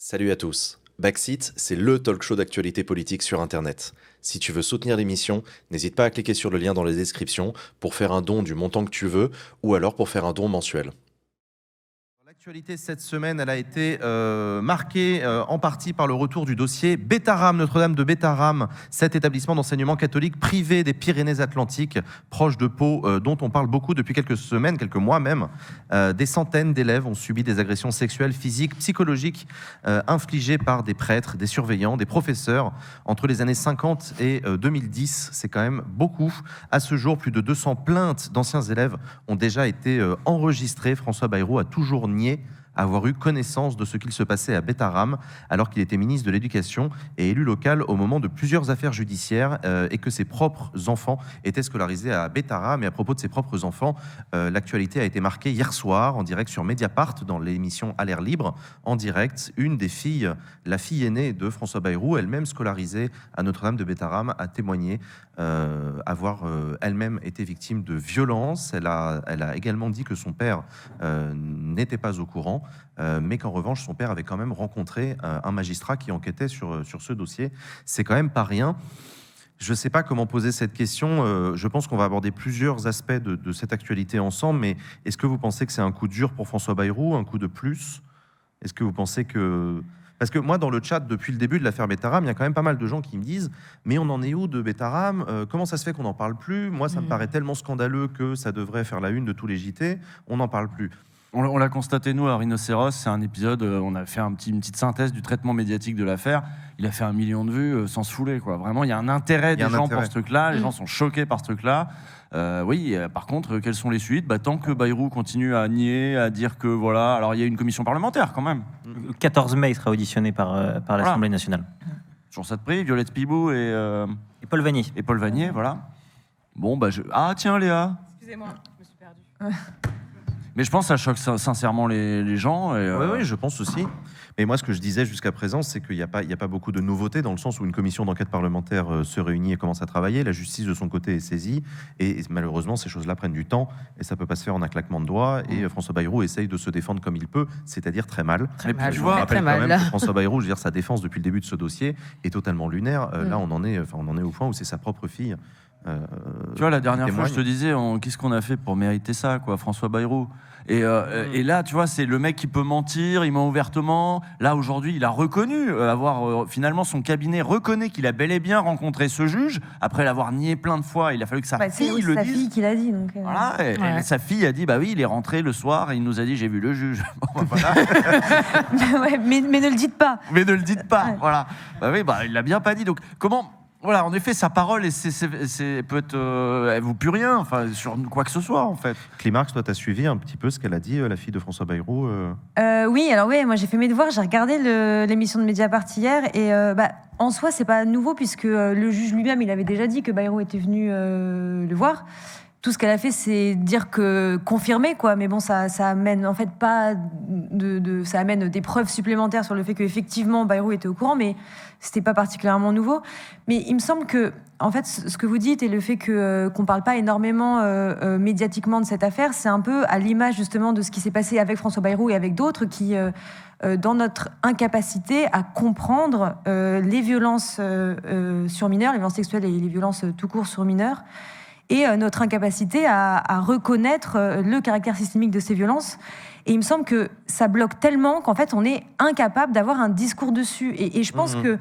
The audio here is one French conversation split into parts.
Salut à tous. Backseat, c'est le talk show d'actualité politique sur Internet. Si tu veux soutenir l'émission, n'hésite pas à cliquer sur le lien dans la description pour faire un don du montant que tu veux ou alors pour faire un don mensuel. L'actualité cette semaine, elle a été marquée en partie par le retour du dossier Bétharram, Notre-Dame de Bétharram, cet établissement d'enseignement catholique privé des Pyrénées-Atlantiques, proche de Pau, dont on parle beaucoup depuis quelques semaines, quelques mois même. Des centaines d'élèves ont subi des agressions sexuelles, physiques, psychologiques, infligées par des prêtres, des surveillants, des professeurs, entre les années 50 et 2010. C'est quand même beaucoup. À ce jour, plus de 200 plaintes d'anciens élèves ont déjà été enregistrées. François Bayrou a toujours nié avoir eu connaissance de ce qu'il se passait à Bétharram alors qu'il était ministre de l'Éducation et élu local au moment de plusieurs affaires judiciaires et que ses propres enfants étaient scolarisés à Bétharram. Et à propos de ses propres enfants, l'actualité a été marquée hier soir en direct sur Mediapart dans l'émission À l'air libre. En direct, une des filles, la fille aînée de François Bayrou, elle-même scolarisée à Notre-Dame de Bétharram, a témoigné avoir elle-même été victime de violences. Elle a également dit que son père n'était pas au courant, mais qu'en revanche, son père avait quand même rencontré un magistrat qui enquêtait sur ce dossier. C'est quand même pas rien. Je ne sais pas comment poser cette question. Je pense qu'on va aborder plusieurs aspects de cette actualité ensemble, mais est-ce que vous pensez que c'est un coup dur pour François Bayrou, un coup de plus ? Est-ce que vous pensez que... Parce que moi, dans le chat, depuis le début de l'affaire Bétharram, il y a quand même pas mal de gens qui me disent « Mais on en est où de Bétharram ? Comment ça se fait qu'on n'en parle plus ? Moi, ça me paraît tellement scandaleux que ça devrait faire la une de tous les JT. On n'en parle plus. » On l'a constaté, nous, à Rhinocéros, c'est un épisode, on a fait une petite synthèse du traitement médiatique de l'affaire. Il a fait 1 million de vues sans se fouler, quoi. Vraiment, il y a un intérêt des gens pour ce truc-là. Les gens sont choqués par ce truc-là. Par contre, quelles sont les suites ? Tant que Bayrou continue à nier, à dire que voilà... Alors, il y a une commission parlementaire, quand même. Le 14 mai, il sera auditionné par l'Assemblée nationale. Sur ça de prix, Violette Pibou et Paul Vanier. Et Paul Vanier, voilà. Bon, Ah, tiens, Léa. Excusez-moi, je me suis perdue. Mais je pense que ça choque sincèrement les gens. Oui, je pense aussi. Mais moi, ce que je disais jusqu'à présent, c'est qu'il n'y a pas beaucoup de nouveautés dans le sens où une commission d'enquête parlementaire se réunit et commence à travailler. La justice, de son côté, est saisie. Et malheureusement, ces choses-là prennent du temps et ça ne peut pas se faire en un claquement de doigts. Et François Bayrou essaye de se défendre comme il peut, c'est-à-dire très mal. Tu vois, rappelle quand même que François Bayrou, je veux dire, sa défense depuis le début de ce dossier est totalement lunaire. Là, on en est au point où c'est sa propre fille. Tu vois, la dernière fois, je te disais, qu'est-ce qu'on a fait pour mériter ça, quoi, François Bayrou. Et là, tu vois, c'est le mec qui peut mentir, il ment ouvertement. Là, aujourd'hui, il a reconnu avoir finalement son cabinet reconnaît qu'il a bel et bien rencontré ce juge après l'avoir nié plein de fois. Il a fallu que sa fille le dise. C'est sa fille qui l'a dit. Donc voilà, et sa fille a dit bah oui, il est rentré le soir et il nous a dit j'ai vu le juge. Bon, voilà. mais ne le dites pas. Mais ne le dites pas. Ouais. Voilà. Il l'a bien pas dit. Donc comment? Voilà, en effet, sa parole, c'est peut-être, elle vaut plus rien, enfin, sur quoi que ce soit, en fait. Climarx, toi, t'as suivi un petit peu ce qu'elle a dit, la fille de François Bayrou Oui, moi j'ai fait mes devoirs, j'ai regardé l'émission de Mediapart hier, et en soi, c'est pas nouveau, puisque le juge lui-même, il avait déjà dit que Bayrou était venu le voir. Tout ce qu'elle a fait, c'est dire que confirmer, quoi. Mais bon, ça amène en fait pas ça amène des preuves supplémentaires sur le fait qu'effectivement Bayrou était au courant, mais c'était pas particulièrement nouveau. Mais il me semble que, en fait, ce que vous dites et le fait qu'on parle pas énormément médiatiquement de cette affaire, c'est un peu à l'image justement de ce qui s'est passé avec François Bayrou et avec d'autres qui, dans notre incapacité à comprendre les violences sur mineurs, les violences sexuelles et les violences tout court sur mineurs. Et notre incapacité à reconnaître le caractère systémique de ces violences. Et il me semble que ça bloque tellement qu'en fait, on est incapable d'avoir un discours dessus. Et je pense que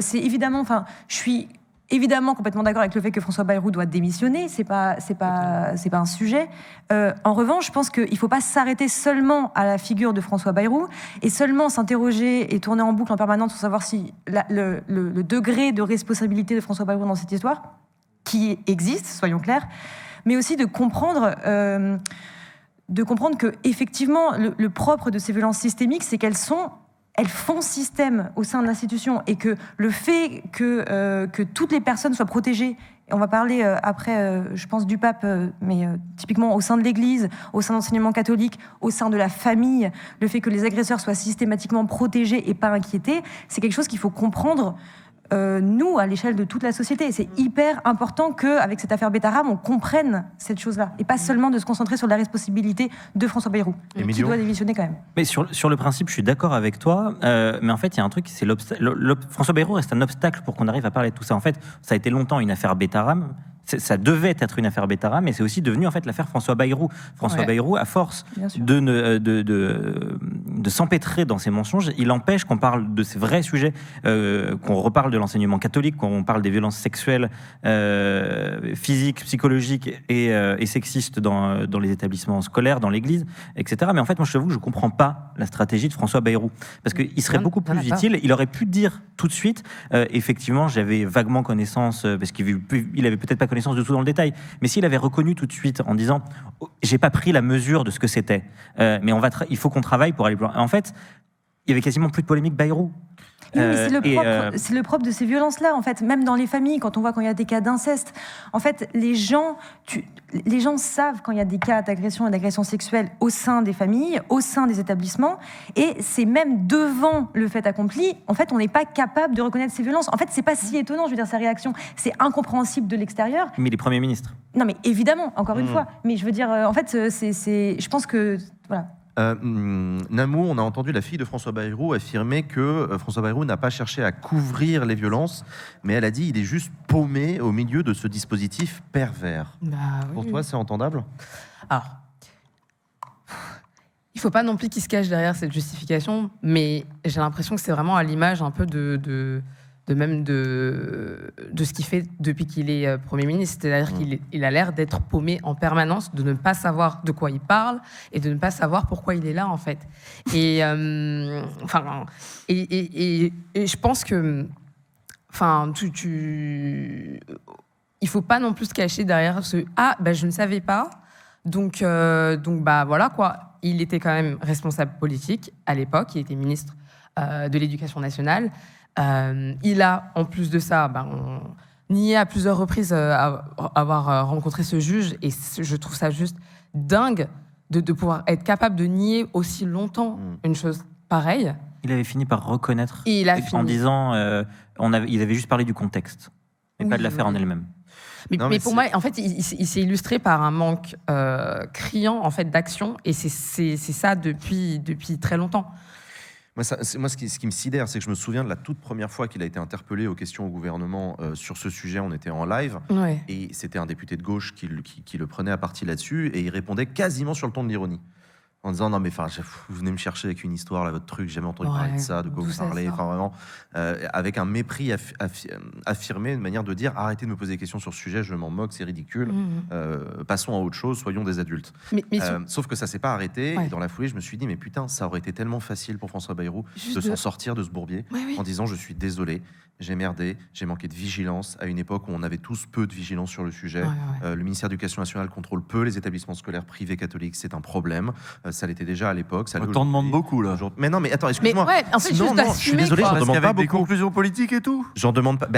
c'est évidemment... Enfin, je suis évidemment complètement d'accord avec le fait que François Bayrou doit démissionner. C'est pas un sujet. En revanche, je pense qu'il ne faut pas s'arrêter seulement à la figure de François Bayrou et seulement s'interroger et tourner en boucle en permanence pour savoir si le degré de responsabilité de François Bayrou dans cette histoire qui existe, soyons clairs, mais aussi de comprendre que effectivement le propre de ces violences systémiques, c'est qu'elles font système au sein de l'institution et que le fait que toutes les personnes soient protégées, et on va parler après, je pense, du pape, mais typiquement au sein de l'Église, au sein de l'enseignement catholique, au sein de la famille, le fait que les agresseurs soient systématiquement protégés et pas inquiétés, c'est quelque chose qu'il faut comprendre nous, à l'échelle de toute la société. C'est hyper important qu'avec cette affaire Betaram, on comprenne cette chose-là, et pas seulement de se concentrer sur la responsabilité de François Bayrou, qui doit démissionner quand même. Mais sur le principe, je suis d'accord avec toi, mais en fait, il y a un truc, c'est François Bayrou reste un obstacle pour qu'on arrive à parler de tout ça. En fait, ça a été longtemps une affaire Betaram. Ça devait être une affaire Betaram, mais c'est aussi devenu en fait l'affaire François Bayrou. François Bayrou, à force de s'empêtrer dans ses mensonges, il empêche qu'on parle de ces vrais sujets, qu'on reparle de l'enseignement catholique, qu'on parle des violences sexuelles, physiques, psychologiques et sexistes dans les établissements scolaires, dans l'Église, etc. Mais en fait, moi, je t'avoue que je comprends pas la stratégie de François Bayrou, parce qu'il serait beaucoup plus utile. Il aurait pu dire tout de suite, effectivement, j'avais vaguement connaissance, parce qu'il avait peut-être pas connaissance de tout dans le détail, mais s'il avait reconnu tout de suite en disant j'ai pas pris la mesure de ce que c'était, mais il faut qu'on travaille pour aller plus loin. En fait, il y avait quasiment plus de polémique Bayrou. Oui, mais c'est le propre de ces violences-là, en fait. Même dans les familles, quand il y a des cas d'inceste, en fait, les gens savent quand il y a des cas d'agression et d'agression sexuelle au sein des familles, au sein des établissements, et c'est même devant le fait accompli, en fait, on n'est pas capable de reconnaître ces violences. En fait, c'est pas si étonnant, je veux dire, sa réaction, c'est incompréhensible de l'extérieur. Mais les premiers ministres. Non, mais évidemment, encore une fois. Mais je veux dire, en fait, je pense que, voilà. Namou, on a entendu la fille de François Bayrou affirmer que François Bayrou n'a pas cherché à couvrir les violences, mais elle a dit il est juste paumé au milieu de ce dispositif pervers. Pour toi, c'est entendable ? Alors, il ne faut pas non plus qu'il se cache derrière cette justification, mais j'ai l'impression que c'est vraiment à l'image un peu de ce qu'il fait depuis qu'il est Premier ministre. C'est-à-dire qu'il a l'air d'être paumé en permanence, de ne pas savoir de quoi il parle et de ne pas savoir pourquoi il est là, en fait. Et je pense que... il faut pas non plus se cacher derrière ce « Ah, je ne savais pas ». Donc voilà, quoi. Il était quand même responsable politique à l'époque. Il était ministre de l'Éducation nationale. Il a, en plus de ça, nié à plusieurs reprises avoir rencontré ce juge, et je trouve ça juste dingue de pouvoir être capable de nier aussi longtemps une chose pareille. Il avait fini par reconnaître en disant il avait juste parlé du contexte, mais pas de l'affaire en elle-même. Mais pour moi, en fait, il s'est illustré par un manque criant en fait, d'action, et c'est ça depuis très longtemps. Moi, ce qui me sidère, c'est que je me souviens de la toute première fois qu'il a été interpellé aux questions au gouvernement sur ce sujet. On était en live, et c'était un député de gauche qui le prenait à partie là-dessus, et il répondait quasiment sur le ton de l'ironie, en disant non mais vous venez me chercher avec une histoire là, votre truc, j'ai jamais entendu parler de ça, de quoi vous parlez, vraiment avec un mépris affirmé, une manière de dire arrêtez de me poser des questions sur ce sujet, je m'en moque, c'est ridicule, passons à autre chose, soyons des adultes. Sauf que ça s'est pas arrêté, et dans la foulée je me suis dit mais putain, ça aurait été tellement facile pour François Bayrou de s'en sortir de ce bourbier en disant je suis désolé, j'ai merdé, j'ai manqué de vigilance à une époque où on avait tous peu de vigilance sur le sujet. Le ministère de l'Éducation nationale contrôle peu les établissements scolaires privés catholiques, c'est un problème. Ça l'était déjà à l'époque. On t'en demande beaucoup là. Mais non, mais attends, excuse-moi. En fait, je suis désolé, j'en demande pas beaucoup. Des conclusions politiques et tout. J'en demande pas.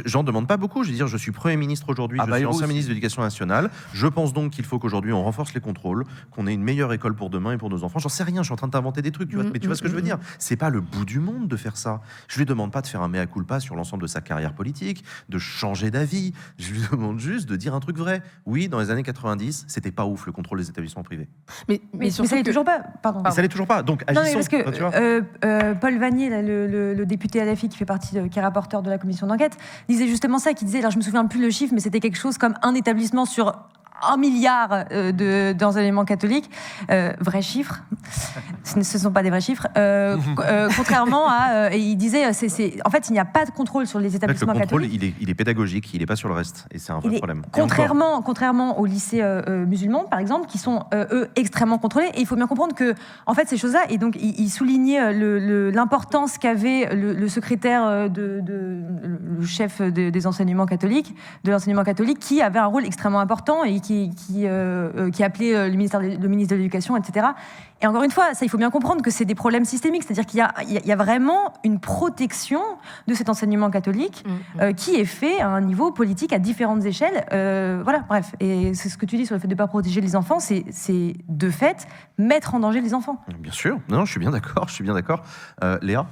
J'en demande pas beaucoup. Je veux dire, je suis Premier ministre aujourd'hui, je suis ancien ministre de l'Éducation nationale. Je pense donc qu'il faut qu'aujourd'hui on renforce les contrôles, qu'on ait une meilleure école pour demain et pour nos enfants. J'en sais rien. Je suis en train de t'inventer des trucs. Tu vois, mais tu vois ce que je veux dire ? C'est pas le bout du monde de faire ça. Je lui demande pas de faire un mea culpa sur l'ensemble de sa carrière politique, de changer d'avis. Je lui demande juste de dire un truc vrai. Oui, dans les années 90, c'était pas ouf le contrôle des établissements privés. Mais ça l'est toujours pas. Pardon. Mais ça l'est toujours pas. Donc agissons. Non, parce que Paul Vanier, là, le député LFI qui est rapporteur de la commission d'enquête, disait justement ça, qui disait, alors je me souviens plus le chiffre, mais c'était quelque chose comme un établissement sur 1 milliard d'enseignements catholiques. Vrais chiffres. Ce ne sont pas des vrais chiffres. Contrairement à... il disait, en fait, il n'y a pas de contrôle sur les établissements catholiques. Le contrôle, il est pédagogique, il n'est pas sur le reste. Et c'est un vrai problème. Contrairement aux lycées musulmans, par exemple, qui sont, eux, extrêmement contrôlés. Et il faut bien comprendre que, en fait, ces choses-là... Et donc, il soulignait l'importance qu'avait le secrétaire, le chef des enseignements catholiques, de l'enseignement catholique, qui avait un rôle extrêmement important et qui appelait le ministre de l'Éducation, etc. Et encore une fois, ça, il faut bien comprendre que c'est des problèmes systémiques, c'est-à-dire qu'il y a vraiment une protection de cet enseignement catholique qui est fait à un niveau politique à différentes échelles. Voilà, bref. Et c'est ce que tu dis sur le fait de ne pas protéger les enfants, c'est de fait mettre en danger les enfants. Bien sûr, non, je suis bien d'accord, Léa?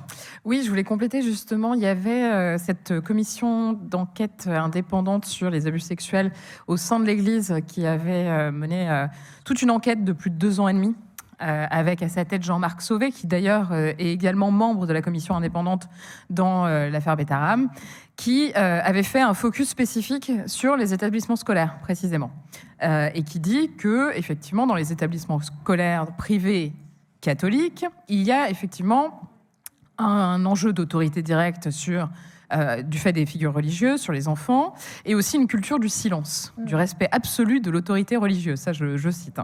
Oui, je voulais compléter justement, il y avait cette commission d'enquête indépendante sur les abus sexuels au sein de l'Église qui avait mené toute une enquête de plus de 2 ans et demi. Avec à sa tête Jean-Marc Sauvé, qui d'ailleurs est également membre de la commission indépendante dans l'affaire Betaram, qui avait fait un focus spécifique sur les établissements scolaires, précisément. Et qui dit que, effectivement, dans les établissements scolaires privés catholiques, il y a effectivement un enjeu d'autorité directe sur du fait des figures religieuses sur les enfants, et aussi une culture du silence, du respect absolu de l'autorité religieuse, ça je cite.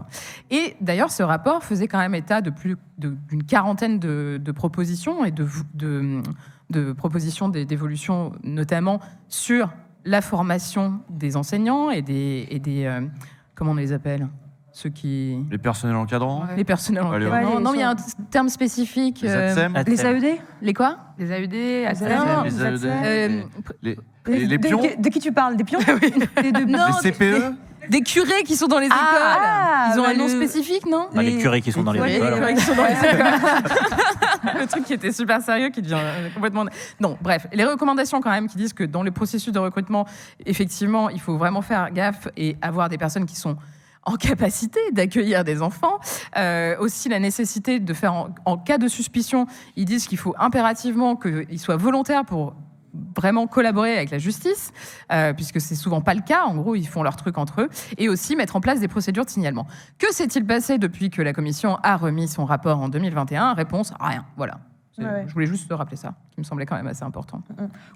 Et d'ailleurs, ce rapport faisait quand même état d'une quarantaine de propositions, et de propositions d'évolution, notamment sur la formation des enseignants et des comment on les appelle ? Ceux qui... Les personnels encadrants. Les personnels encadrants. Non, il y a un terme spécifique. Les ATSEM. Les AED ? Les quoi ? Les AED, Les pions. De qui tu parles ? Des pions Les CPE. Des curés qui sont dans les écoles. Ils ont un nom spécifique, non ? Les curés qui sont dans les écoles. Les curés qui sont dans les écoles. Le truc qui était super sérieux, qui devient complètement... Non, bref. Les recommandations quand même qui disent que dans le processus de recrutement, effectivement, il faut vraiment faire gaffe et avoir des personnes qui sont en capacité d'accueillir des enfants. Aussi la nécessité de faire, en cas de suspicion, ils disent qu'il faut impérativement qu'ils soient volontaires pour vraiment collaborer avec la justice, puisque c'est souvent pas le cas. En gros, ils font leur truc entre eux. Et aussi mettre en place des procédures de signalement. Que s'est-il passé depuis que la commission a remis son rapport en 2021 ? Réponse, rien. Voilà. Je voulais juste te rappeler ça, qui me semblait quand même assez important.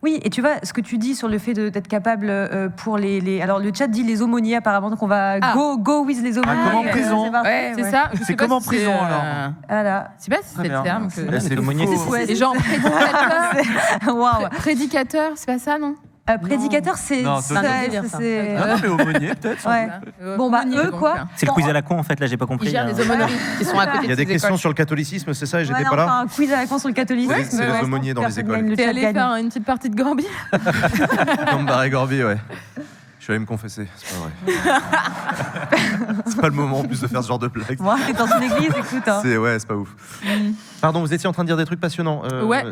Oui, et tu vois, ce que tu dis sur le fait d'être capable pour les... Alors, le chat dit les aumôniers, apparemment, donc on va go with les aumôniers. Comme en prison. C'est ça. C'est comme en prison, alors. Voilà. Je sais pas si c'est le terme. C'est l'aumônier. Les gens prédicateurs, c'est pas ça, non ? Prédicateur, c'est... Non, c'est non, mais aumônier, peut-être. Ouais. Bon, bah, eux, quoi. C'est le quiz à la con, en fait, là, j'ai pas compris. Ils gèrent les aumôneries qui sont à côté. Il y a des questions sur le catholicisme, c'est ça, et j'étais pas Enfin, là. un quiz à la con sur le catholicisme. C'est les aumôniers dans les écoles. T'es allé faire une petite partie de Gorby ? Comme Barré Gorby, ouais. Je suis allé me confesser, c'est pas vrai. C'est pas le moment en plus de faire ce genre de blague. Moi, t'es dans une église, écoute. Hein. C'est pas ouf. Pardon, vous étiez en train de dire des trucs passionnants.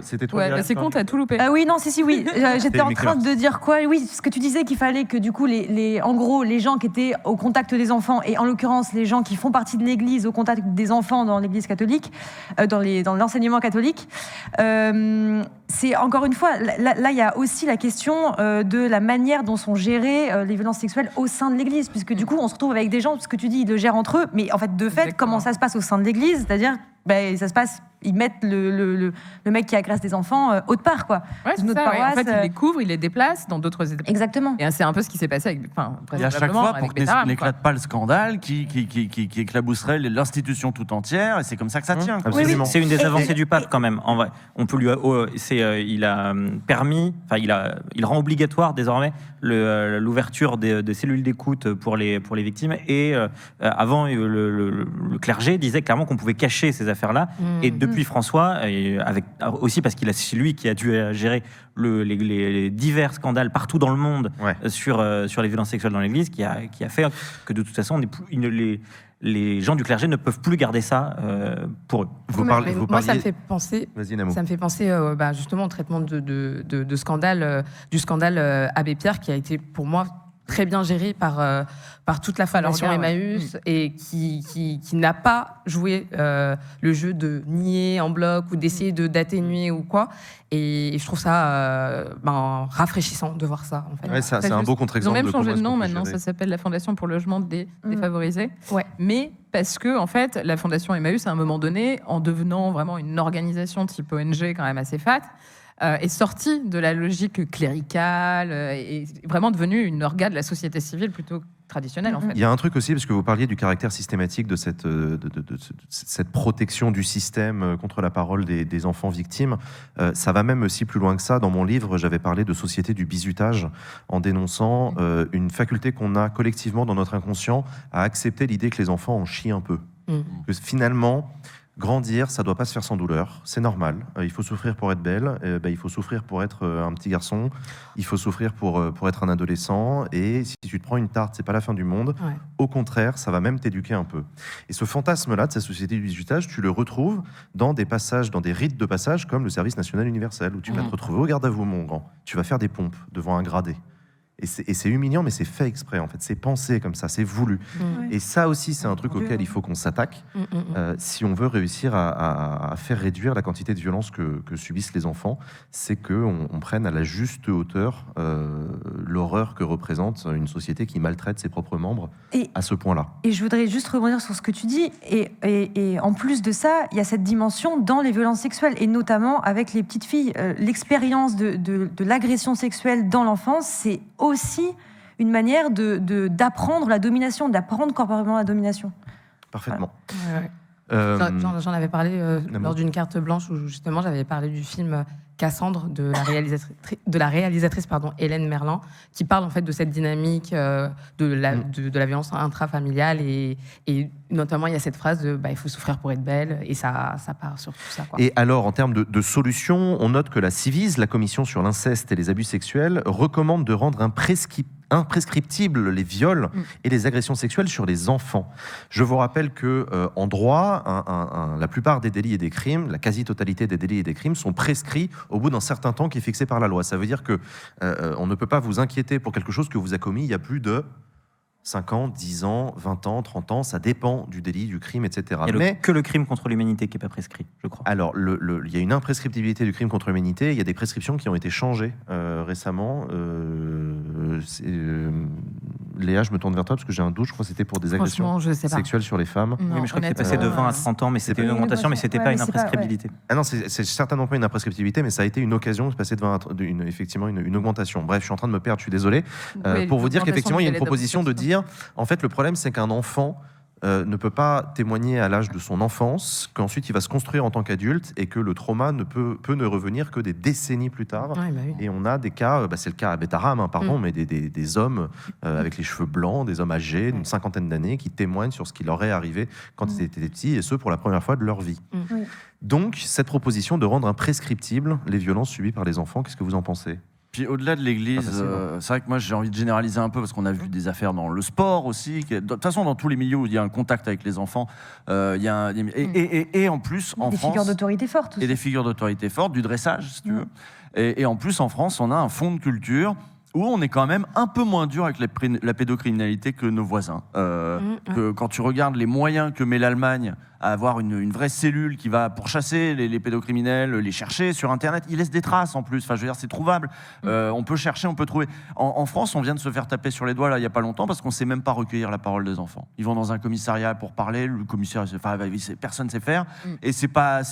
C'était toi. Ouais, c'est con, t'as tout loupé. Ah oui, non, si, oui. J'étais en train Micklers. de dire quoi ? Oui, ce que tu disais qu'il fallait que du coup, en gros, les gens qui étaient au contact des enfants, et en l'occurrence les gens qui font partie de l'Église au contact des enfants dans l'Église catholique, dans l'enseignement catholique, c'est encore une fois, là, il y a aussi la question de la manière dont sont gérées les violences sexuelles au sein de l'Église, puisque du coup, on se retrouve avec des gens, ce que tu dis, ils le gèrent entre eux, mais en fait, de fait, Exactement. comment ça se passe au sein de l'Église, c'est-à-dire, ça se passe, ils mettent le mec qui agresse des enfants autre part, quoi. Ouais, c'est ça, ouais. En fait, ils les couvrent, ils les déplacent dans d'autres établissements. Exactement. Et c'est un peu ce qui s'est passé avec, Et à chaque fois, pour que n'éclate pas le scandale qui éclabousserait l'institution tout entière, et c'est comme ça que ça tient. Absolument. C'est une des avancées du pape quand même. En vrai, on peut lui, il a permis, enfin il rend obligatoire désormais l'ouverture de cellules d'écoute pour les victimes. Et avant, le clergé disait clairement qu'on pouvait cacher ces affaires-là. Et depuis François, aussi parce c'est lui qui a dû gérer les divers scandales partout dans le monde sur les violences sexuelles dans l'Église, qui a fait que de toute façon les gens du clergé ne peuvent plus garder ça pour eux. Moi, ça me fait penser. Vas-y, Namo. Ça me fait penser justement au traitement de scandale, du scandale Abbé Pierre, qui a été pour moi très bien géré par toute la fondation Emmaüs et qui n'a pas joué le jeu de nier en bloc ou d'essayer d'atténuer ou quoi. Et je trouve ça rafraîchissant de voir ça. En fait. Ouais, c'est un beau contre-exemple. Ils ont même changé de nom comment maintenant, ça s'appelle la Fondation pour le logement des défavorisés. Ouais. Mais parce que, en fait, la Fondation Emmaüs, à un moment donné, en devenant vraiment une organisation type ONG quand même assez fat, est sortie de la logique cléricale et vraiment devenue une organe de la société civile plutôt traditionnelle, en fait. Il y a un truc aussi, parce que vous parliez du caractère systématique de cette protection du système contre la parole des enfants victimes. Ça va même aussi plus loin que ça. Dans mon livre, j'avais parlé de société du bizutage, en dénonçant une faculté qu'on a collectivement dans notre inconscient à accepter l'idée que les enfants en chient un peu. Que finalement, grandir, ça doit pas se faire sans douleur. C'est normal. Il faut souffrir pour être belle. Il faut souffrir pour être un petit garçon. Il faut souffrir pour être un adolescent. Et si tu te prends une tarte, c'est pas la fin du monde. Ouais. Au contraire, ça va même t'éduquer un peu. Et ce fantasme-là de sa société du bizutage, tu le retrouves dans des passages, dans des rites de passage comme le service national universel, où tu vas te retrouver au garde à vous, mon grand. Tu vas faire des pompes devant un gradé. Et c'est humiliant, mais c'est fait exprès, en fait. C'est pensé comme ça, c'est voulu. Et ça aussi, c'est un truc auquel il faut qu'on s'attaque si on veut réussir à faire réduire la quantité de violence que subissent les enfants. C'est qu'on prenne à la juste hauteur l'horreur que représente une société qui maltraite ses propres membres à ce point-là. Et je voudrais juste rebondir sur ce que tu dis. Et en plus de ça, il y a cette dimension dans les violences sexuelles, et notamment avec les petites filles. L'expérience de l'agression sexuelle dans l'enfance, c'est aussi une manière d'apprendre la domination, d'apprendre corporellement la domination. Parfaitement. J'en avais parlé lors d'une carte blanche où justement j'avais parlé du film Cassandre de la réalisatrice Hélène Merlin, qui parle en fait de cette dynamique de la violence intrafamiliale et notamment il y a cette phrase de il faut souffrir pour être belle, et ça part sur tout ça, quoi. Et alors, en termes de solutions, on note que la Ciivise, la commission sur l'inceste et les abus sexuels, recommande de rendre imprescriptibles les viols et les agressions sexuelles sur les enfants. Je vous rappelle que en droit, la plupart des délits et des crimes, la quasi-totalité des délits et des crimes sont prescrits au bout d'un certain temps qui est fixé par la loi. Ça veut dire que on ne peut pas vous inquiéter pour quelque chose que vous a commis il y a plus de 5 ans, 10 ans, 20 ans, 30 ans, ça dépend du délit, du crime, etc. Mais que le crime contre l'humanité qui n'est pas prescrit, je crois. Alors, il y a une imprescriptibilité du crime contre l'humanité, il y a des prescriptions qui ont été changées récemment. Léa, je me tourne vers toi parce que j'ai un doute, je crois que c'était pour des agressions sexuelles sur les femmes. Non, oui, mais je crois que c'est passé de 20 à 30 ans, mais c'était une augmentation, mais c'était pas une imprescriptibilité. Ah non, c'est certainement pas une imprescriptibilité, mais ça a été une occasion de passer de 20 à effectivement une augmentation. Bref, je suis en train de me perdre, je suis désolé. Pour vous dire qu'effectivement, il y a une proposition de dire, en fait, le problème, c'est qu'un enfant ne peut pas témoigner à l'âge de son enfance, qu'ensuite il va se construire en tant qu'adulte et que le trauma ne peut ne revenir que des décennies plus tard. Et on a des cas, c'est le cas à Betaram, mais des hommes avec les cheveux blancs, des hommes âgés d'une 50aine d'années qui témoignent sur ce qui leur est arrivé quand ils étaient petits, et ce pour la première fois de leur vie. Donc cette proposition de rendre imprescriptibles les violences subies par les enfants, qu'est-ce que vous en pensez ? Puis au-delà de l'Église, c'est vrai que moi j'ai envie de généraliser un peu parce qu'on a vu des affaires dans le sport aussi. De toute façon, dans tous les milieux où il y a un contact avec les enfants, il y a et en plus en des France, figures d'autorité fortes aussi. Et des figures d'autorité fortes, du dressage si tu veux. Et en plus en France, on a un fond de culture où on est quand même un peu moins dur avec la pédocriminalité que nos voisins. Que quand tu regardes les moyens que met l'Allemagne à avoir une vraie cellule qui va pourchasser les pédocriminels, les chercher sur Internet, ils laissent des traces en plus. Enfin, je veux dire, c'est trouvable. On peut chercher, on peut trouver. En France, on vient de se faire taper sur les doigts là il y a pas longtemps parce qu'on sait même pas recueillir la parole des enfants. Ils vont dans un commissariat pour parler, le commissaire, personne sait faire, et c'est pas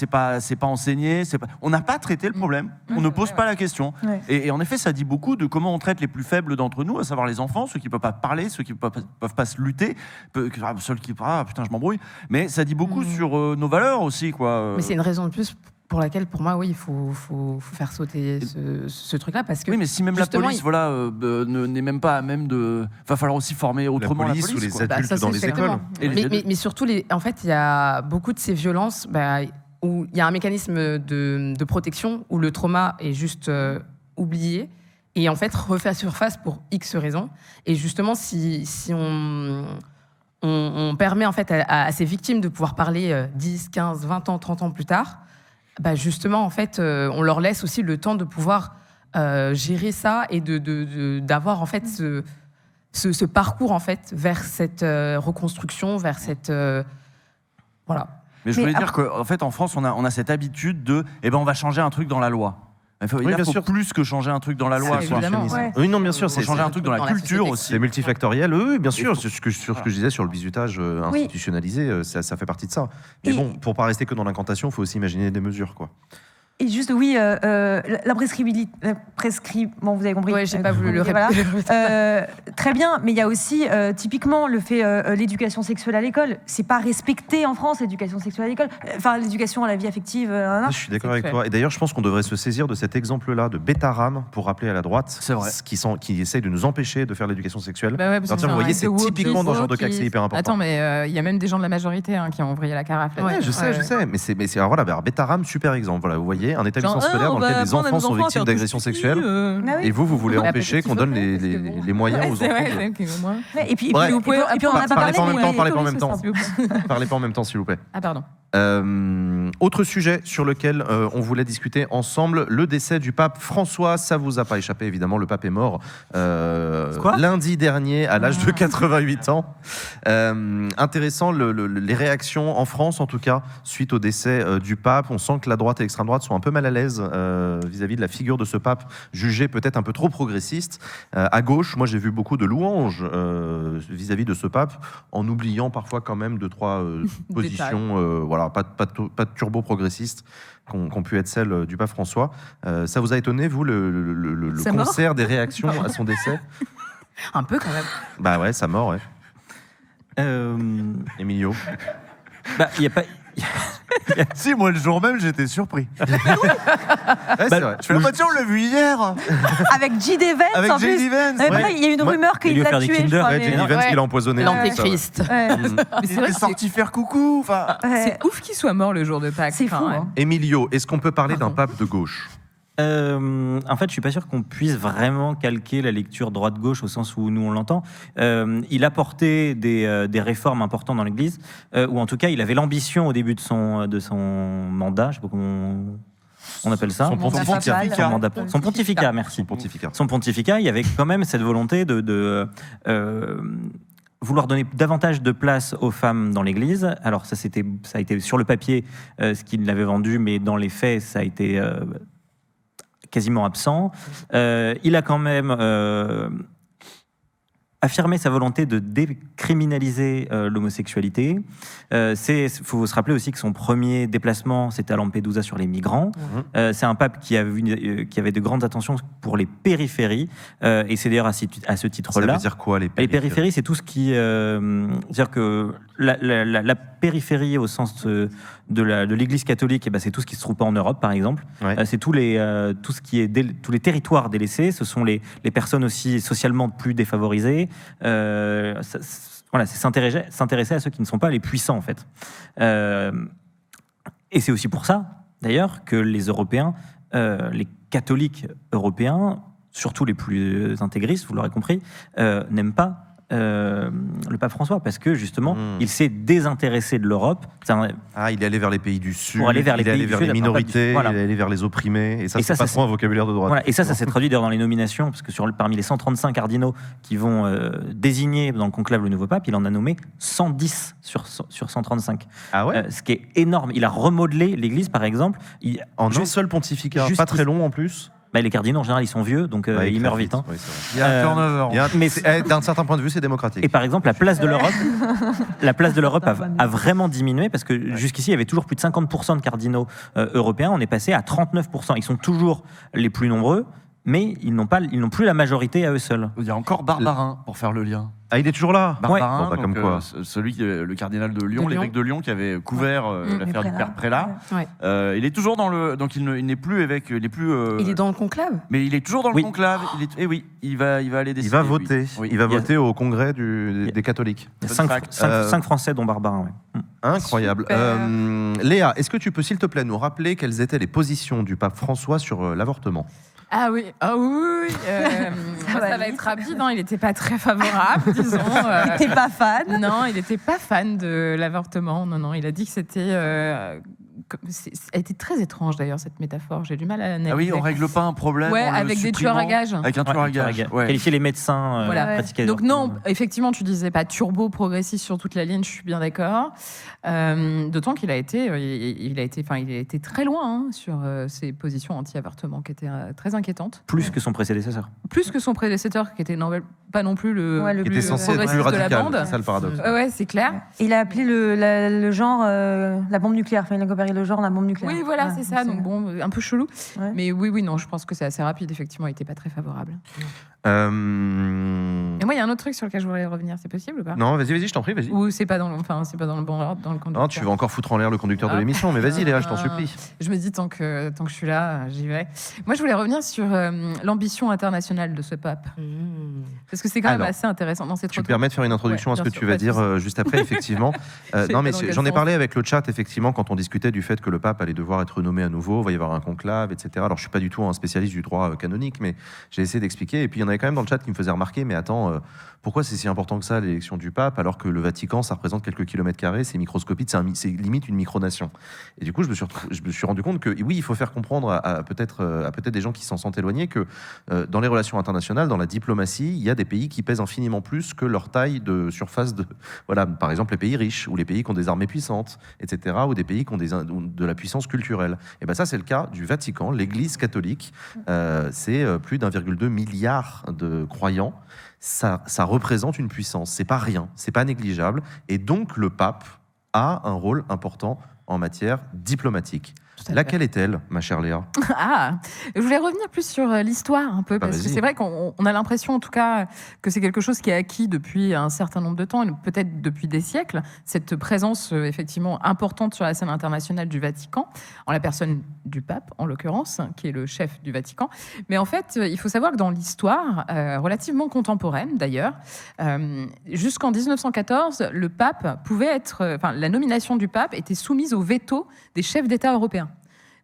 enseigné. On n'a pas traité le problème. On ne pose pas la question. Et en effet, ça dit beaucoup de comment on traite les plus faibles d'entre nous, à savoir les enfants, ceux qui peuvent pas parler, ceux qui peuvent pas se lutter, ceux qui putain je m'embrouille. Mais ça dit beaucoup sur nos valeurs aussi, quoi. Mais c'est une raison de plus pour laquelle, pour moi, oui, il faut faire sauter ce truc-là, parce que oui, mais si même la police, n'est même pas à même de, va falloir aussi former autrement la police ou les quoi. adultes dans les écoles. Mais surtout, en fait, il y a beaucoup de ces violences où il y a un mécanisme de protection où le trauma est juste oublié et en fait refait surface pour X raisons. Et justement, si on permet en fait à ces victimes de pouvoir parler 10, 15, 20 ans, 30 ans plus tard, justement en fait on leur laisse aussi le temps de pouvoir gérer ça et d'avoir en fait ce parcours en fait vers cette reconstruction, vers cette voilà. Mais je voulais dire qu'en fait en France on a cette habitude de on va changer un truc dans la loi. Il faut plus que changer un truc dans la loi. Oui, non, bien sûr. C'est changer un truc dans la culture aussi. C'est multifactoriel. Oui, bien sûr. Sur ce que je disais sur le bizutage institutionnalisé, ça fait partie de ça. Mais bon, pour pas rester que dans l'incantation, il faut aussi imaginer des mesures, quoi. Et juste, oui, la prescription, bon, vous avez compris. Ouais, j'ai pas voulu le voilà. répéter. Très bien, mais il y a aussi, typiquement, le fait l'éducation sexuelle à l'école. C'est pas respecté en France, l'éducation sexuelle à l'école. Enfin, l'éducation à la vie affective. Je suis d'accord avec toi. Et d'ailleurs, je pense qu'on devrait se saisir de cet exemple-là de Betaram pour rappeler à la droite qui essaye de nous empêcher de faire l'éducation sexuelle. Bah ouais, parce que vous voyez, c'est woke, typiquement dans ce genre de woke, cas que c'est hyper important. Attends, mais il y a même des gens de la majorité qui ont vrillé la carafe. Ouais, je sais. Mais alors voilà, Betaram, super exemple. Voilà, vous voyez, un établissement scolaire dans lequel des enfants sont victimes d'agressions sexuelles. Et vous voulez empêcher qu'on donne les moyens aux enfants. Et puis, Bref. et puis on en a pas parlé. Parlez pas en même temps. Parlez pas en même temps, s'il vous plaît. Ah, pardon. Autre sujet sur lequel on voulait discuter ensemble, le décès du pape François. Ça vous a pas échappé, évidemment, le pape est mort lundi dernier à l'âge de 88 ans. Intéressant, les réactions en France, en tout cas, suite au décès du pape. On sent que la droite et l'extrême droite sont un peu mal à l'aise vis-à-vis de la figure de ce pape, jugé peut-être un peu trop progressiste. À gauche, moi j'ai vu beaucoup de louanges vis-à-vis de ce pape, en oubliant parfois quand même 2-3 positions, voilà, pas de turbo progressiste qu'ont pu être celles du pape François. Ça vous a étonné, vous, le concert des réactions à son décès? Un peu quand même. Bah ouais, sa mort, ouais. Emilio. Bah, il y a pas. Si, moi le jour même j'étais surpris. Ouais, c'est vrai. Je fais on l'a vu hier. Avec J.D. Vance Avec en plus. J.D. Vance. Après, il y a une rumeur qu'il lui a l'a fait des tué, je Kinder. crois. Ouais, mais- J.D. Vance qui l'a empoisonné. L'antéchrist. Ouais. Mais Il c'est vrai est que sorti faire coucou. Enfin, c'est ouf qu'il soit mort le jour de Pâques. C'est fou, Enfin, hein. Emilio, est-ce qu'on peut parler d'un pape de gauche? En fait, je suis pas sûr qu'on puisse vraiment calquer la lecture droite-gauche au sens où nous on l'entend. Il apportait des réformes importantes dans l'Église, ou en tout cas, il avait l'ambition au début de son mandat. Je sais pas comment on appelle ça. Son pontificat. Son pontificat, merci. Son pontificat, il y avait quand même cette volonté de vouloir donner davantage de place aux femmes dans l'Église. Alors ça a été sur le papier ce qu'il avait vendu, mais dans les faits, ça a été quasiment absent. Il a quand même affirmé sa volonté de décriminaliser l'homosexualité. Il faut se rappeler aussi que son premier déplacement, c'était à Lampedusa sur les migrants. C'est un pape qui avait de grandes attentions pour les périphéries. Et c'est d'ailleurs à ce titre-là. Ça veut dire quoi, les périphéries? Les périphéries, c'est tout ce qui... c'est-à-dire que la périphérie au sens de l'Église catholique, c'est tout ce qui se trouve pas en Europe, par exemple. Ouais. C'est tout ce qui est tous les territoires délaissés. Ce sont les personnes aussi socialement plus défavorisées. Voilà, c'est s'intéresser à ceux qui ne sont pas les puissants, en fait. Et c'est aussi pour ça, d'ailleurs, que les Européens, les catholiques européens, surtout les plus intégristes, vous l'aurez compris, n'aiment pas le pape François, parce que justement, il s'est désintéressé de l'Europe. Il est allé vers les pays du Sud, pour aller vers les minorités, voilà. il est allé vers les opprimés, et ça c'est pas trop un vocabulaire de droite. Voilà. Et ça s'est traduit d'ailleurs dans les nominations, parce que parmi les 135 cardinaux qui vont désigner dans le conclave le nouveau pape, il en a nommé 110 sur 135. Ah ouais. Ce qui est énorme. Il a remodelé l'Église, par exemple. En un seul pontificat, pas très long en plus. Les cardinaux, en général, ils sont vieux, donc ils meurent vite. Oui, il y a un turnover. Mais d'un certain point de vue, c'est démocratique. Et par exemple, la place de l'Europe a vraiment diminué, parce que jusqu'ici, il y avait toujours plus de 50% de cardinaux européens. On est passé à 39%. Ils sont toujours les plus nombreux, mais ils n'ont plus la majorité à eux seuls. Il y a encore Barbarin, pour faire le lien. Ah, il est toujours là. Barbarin, Bon, comme quoi. le cardinal de Lyon, l'évêque de Lyon qui avait couvert l'affaire du père Prélat. Ouais. Il est toujours dans le, donc il n'est plus évêque, il est plus. Il est dans le conclave. Mais il est toujours dans le conclave. Il va aller décider. Il va voter. Oui. Il va voter au congrès des catholiques. Il y a 5 Français, dont Barbarin. Ouais. Incroyable. Léa, est-ce que tu peux, s'il te plaît, nous rappeler quelles étaient les positions du pape François sur l'avortement? Ah oui. Ça va être rapide. Il n'était pas très favorable, disons. Il n'était pas fan. Non, il n'était pas fan de l'avortement. Non, il a dit que c'était... ça a été très étrange, d'ailleurs, cette métaphore. J'ai du mal à l'analyser. Ah oui, on règle pas un problème. Ouais, en le avec des tueurs à gages. Avec un tueur à gages. Ouais. Qualifier les médecins pratiquer. Donc non, effectivement, tu disais pas turbo progressiste sur toute la ligne, je suis bien d'accord. D'autant qu'il a été très loin sur ses positions anti-avortement, qui étaient très inquiétantes. Plus que son prédécesseur. Plus que son prédécesseur, qui était pas non plus le qui était censé être plus progressiste de la radical, bande. c'est ça le paradoxe. Ouais, c'est clair. Il a appelé le genre la bombe nucléaire. Enfin, il a comparé le genre la bombe nucléaire. Oui, voilà, c'est ça. Donc bon, un peu chelou. Ouais. Mais oui, non, je pense que c'est assez rapide. Effectivement, il n'était pas très favorable. Et moi, il y a un autre truc sur lequel je voudrais revenir. C'est possible ou pas? Non, vas-y, je t'en prie, vas-y. Ou c'est pas dans le bon ordre, dans le conducteur. Non, tu vas encore foutre en l'air le conducteur de l'émission, mais vas-y Léa, je t'en supplie. Je me dis, tant que je suis là, j'y vais. Moi, je voulais revenir sur l'ambition internationale de ce pape. Parce que c'est quand même assez intéressant. Non, c'est trop Tu me permets de faire une introduction à ce que tu vas dire juste après, effectivement. Non, mais j'en ai parlé avec le chat, effectivement, quand on discutait du fait que le pape allait devoir être nommé à nouveau, il va y avoir un conclave, etc. Alors, je suis pas du tout un spécialiste du droit canonique, mais j'ai essayé d'expliquer. Et puis, il y en avait quand même dans le chat qui me faisait remarquer, mais attends, pourquoi c'est si important que ça, l'élection du pape, alors que le Vatican, ça représente quelques kilomètres carrés, c'est microscopique, c'est limite une micronation. Et du coup, je me suis rendu compte que, oui, il faut faire comprendre à peut-être des gens qui s'en sentent éloignés que dans les relations internationales, dans la diplomatie, il y a des pays qui pèsent infiniment plus que leur taille de surface de... Voilà, par exemple, les pays riches, ou les pays qui ont des armées puissantes, etc., ou des pays qui ont de la puissance culturelle. Et bien ça, c'est le cas du Vatican, l'Église catholique. C'est plus d'1,2 milliard de croyants. Ça représente une puissance. C'est pas rien, c'est pas négligeable. Et donc, le pape a un rôle important en matière diplomatique. Laquelle est-elle, ma chère Léa? Je voulais revenir plus sur l'histoire un peu, parce que c'est vrai qu'on a l'impression en tout cas que c'est quelque chose qui est acquis depuis un certain nombre de temps, et peut-être depuis des siècles, cette présence effectivement importante sur la scène internationale du Vatican, en la personne du pape en l'occurrence, qui est le chef du Vatican. Mais en fait, il faut savoir que dans l'histoire, relativement contemporaine d'ailleurs, jusqu'en 1914, le pape pouvait être, la nomination du pape était soumise au veto des chefs d'État européens.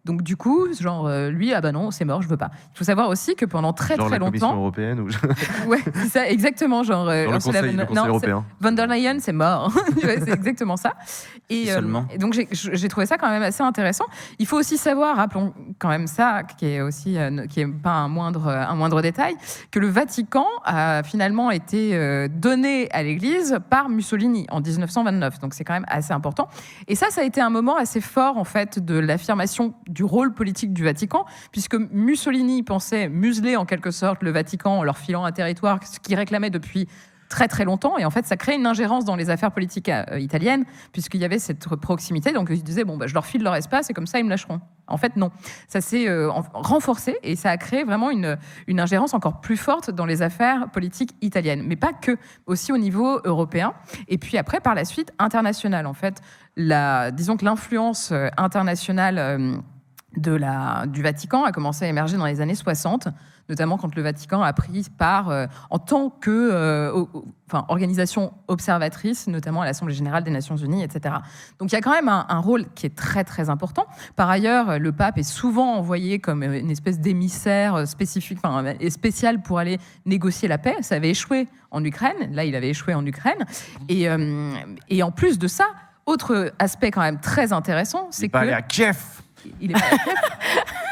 Donc du coup, lui, ah bah non, c'est mort, je veux pas. Il faut savoir aussi que pendant très la longtemps... Commission européenne ou... Ouais, c'est ça, exactement. le Conseil européen. Von der Leyen, c'est mort. Ouais, c'est exactement ça. Et donc j'ai trouvé ça quand même assez intéressant. Il faut aussi savoir, rappelons quand même ça, qui est pas un moindre détail, que le Vatican a finalement été donné à l'Église par Mussolini en 1929. Donc c'est quand même assez important. Et ça a été un moment assez fort en fait de l'affirmation du rôle politique du Vatican, puisque Mussolini pensait museler en quelque sorte le Vatican en leur filant un territoire, ce qu'il réclamait depuis très longtemps, et en fait ça crée une ingérence dans les affaires politiques italiennes, puisqu'il y avait cette proximité, donc ils disaient je leur file leur espace et comme ça ils me lâcheront. En fait non, ça s'est renforcé et ça a créé vraiment une ingérence encore plus forte dans les affaires politiques italiennes, mais pas que, aussi au niveau européen, et puis après par la suite internationale. En fait, disons que l'influence internationale du Vatican a commencé à émerger dans les années 60, notamment quand le Vatican a pris part en tant que organisation observatrice, notamment à l'Assemblée générale des Nations Unies, etc. Donc il y a quand même un rôle qui est très important. Par ailleurs, le pape est souvent envoyé comme une espèce d'émissaire spécifique, et spécial pour aller négocier la paix. Ça avait échoué en Ukraine. Là, il avait échoué en Ukraine. Et en plus de ça, autre aspect quand même très intéressant, c'est que... allé à Kiev. Il est pas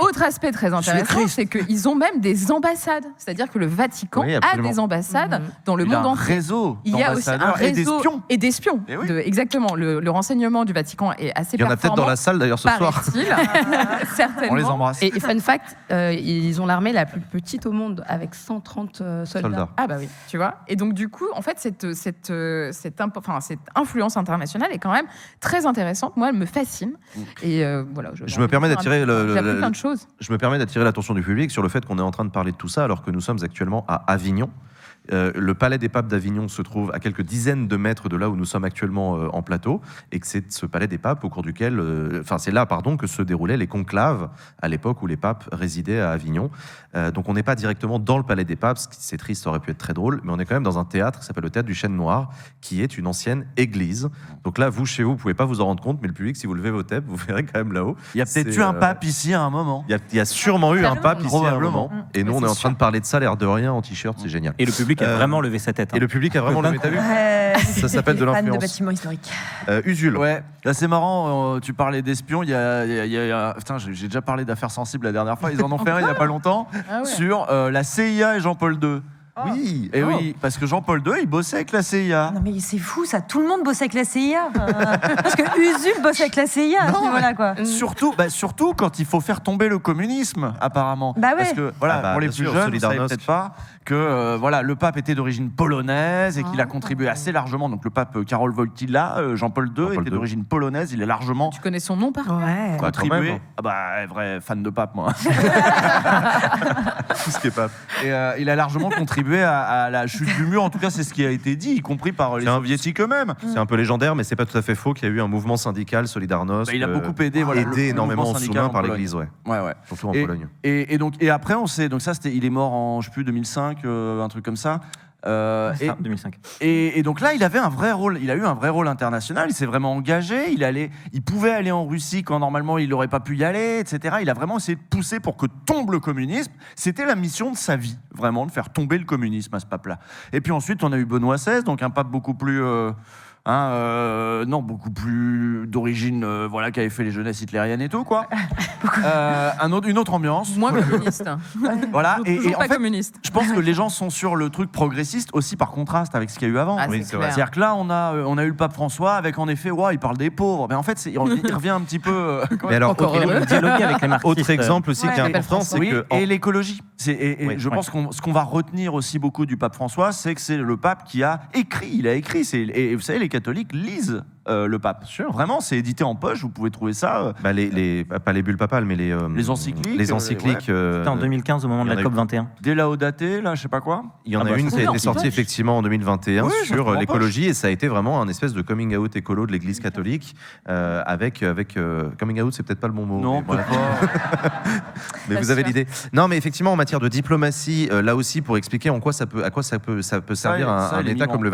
Autre aspect très intéressant, c'est qu'ils ont même des ambassades. C'est-à-dire que le Vatican a des ambassades dans le monde entier. Réseau Il y a aussi un réseau et d'espions. Exactement. Le renseignement du Vatican est assez performant. Il y en a peut-être dans la salle d'ailleurs ce soir. Certainement. On les embrasse. Et fun fact, ils ont l'armée la plus petite au monde avec 130 soldats. Ah bah oui, tu vois. Et donc du coup, en fait, cette influence internationale est quand même très intéressante. Moi, elle me fascine. Et voilà. Je me permets d'attirer plein de choses. Je me permets d'attirer l'attention du public sur le fait qu'on est en train de parler de tout ça alors que nous sommes actuellement à Avignon. Le palais des papes d'Avignon se trouve à quelques dizaines de mètres de là où nous sommes actuellement en plateau, et que c'est ce palais des papes au cours duquel, c'est là, que se déroulaient les conclaves à l'époque où les papes résidaient à Avignon. Donc on n'est pas directement dans le palais des papes, c'est triste, ça aurait pu être très drôle, mais on est quand même dans un théâtre qui s'appelle le théâtre du Chêne Noir, qui est une ancienne église. Donc là, vous, chez vous pouvez pas vous en rendre compte, mais le public, si vous levez vos têtes, vous verrez quand même là-haut. Il y a peut-être eu un pape ici à un moment. Il y a sûrement eu un pape ici à un moment. Et nous, on est en train sûr. de parler de ça, l'air de rien, en t-shirt, c'est génial. Et le public a vraiment levé sa tête. Et le public a vraiment levé, t'as vu? Ça s'appelle de l'influence. Fan de bâtiments historiques. Usul. Ouais, là c'est marrant, tu parlais d'espions, il y a putain, j'ai déjà parlé d'affaires sensibles la dernière fois, ils en ont fait un il y a pas longtemps sur la CIA et Jean-Paul II. Oui. Et oui, parce que Jean-Paul II, il bossait avec la CIA. Non mais c'est fou ça, tout le monde bosse avec la CIA. Parce que Usul bosse avec la CIA. Non, voilà quoi. Surtout quand il faut faire tomber le communisme, apparemment. Bah ouais. Parce que voilà, pour les plus jeunes, vous savez peut-être pas que voilà, le pape était d'origine polonaise et qu'il a contribué assez largement. Donc le pape Karol Wojtyła, Jean-Paul II était d'origine polonaise. Il est largement Tu connais son nom par cœur? Ouais. contribué. Ah bah vrai fan de pape moi. Tout ce qui est pape. Et il a largement contribué à la chute du mur. En tout cas, c'est ce qui a été dit, y compris par les soviétiques eux-mêmes. C'est un peu légendaire, mais c'est pas tout à fait faux qu'il y a eu un mouvement syndical, Solidarnosc. Bah, il a beaucoup aidé, aidé énormément en sous-main par Pologne. l'Église, ouais. Ouais. Surtout en Pologne. Et après, on sait. Donc ça, il est mort en, je sais plus, 2005, un truc comme ça. C'est ça, 2005. Et donc là, il avait un vrai rôle. Il a eu un vrai rôle international. Il s'est vraiment engagé. Il pouvait aller en Russie quand normalement il n'aurait pas pu y aller, etc. Il a vraiment essayé de pousser pour que tombe le communisme. C'était la mission de sa vie, vraiment, de faire tomber le communisme à ce pape-là. Et puis ensuite, on a eu Benoît XVI, donc un pape beaucoup plus beaucoup plus d'origine, qui avait fait les jeunesses hitlériennes et tout, quoi. Une autre ambiance. Moins communiste. Voilà. Et en pas fait, communiste. je pense que les gens sont sur le truc progressiste aussi par contraste avec ce qu'il y a eu avant. Ah, Oui, c'est c'est vrai. clair. C'est-à-dire que là, on a eu le pape François avec en effet, il parle des pauvres. Mais en fait, il revient un petit peu. Mais alors, Encore autre, heureux. Dialoguer avec les marxistes. autre exemple aussi Ouais. qui est Appelle important, François. c'est Oui, que et l'écologie. Je Ouais. pense que ce qu'on va retenir aussi beaucoup du pape François, c'est que c'est le pape qui a écrit. Il a écrit. Et vous savez, les catholiques lisent le pape. Vraiment, c'est édité en poche. Vous pouvez trouver ça. pas les bulles papales, mais les encycliques, Les encycliques. C'était en 2015 au moment de il y la en a eu- COP 21. Des Laodaté, là, je sais pas quoi. Il y en Ah a bah, une ça, qui a c'est été sortie anti-poche. effectivement en 2021 Oui, ça se sur trouve en l'écologie et ça a été vraiment un espèce de coming out écolo de l'Église catholique avec coming out, c'est peut-être pas le bon mot. Non, mais voilà. peut-être pas. Mais Pas vous avez sûr. l'idée. Non, mais effectivement, en matière de diplomatie, là aussi, pour expliquer à quoi ça peut servir un les État migrants. comme le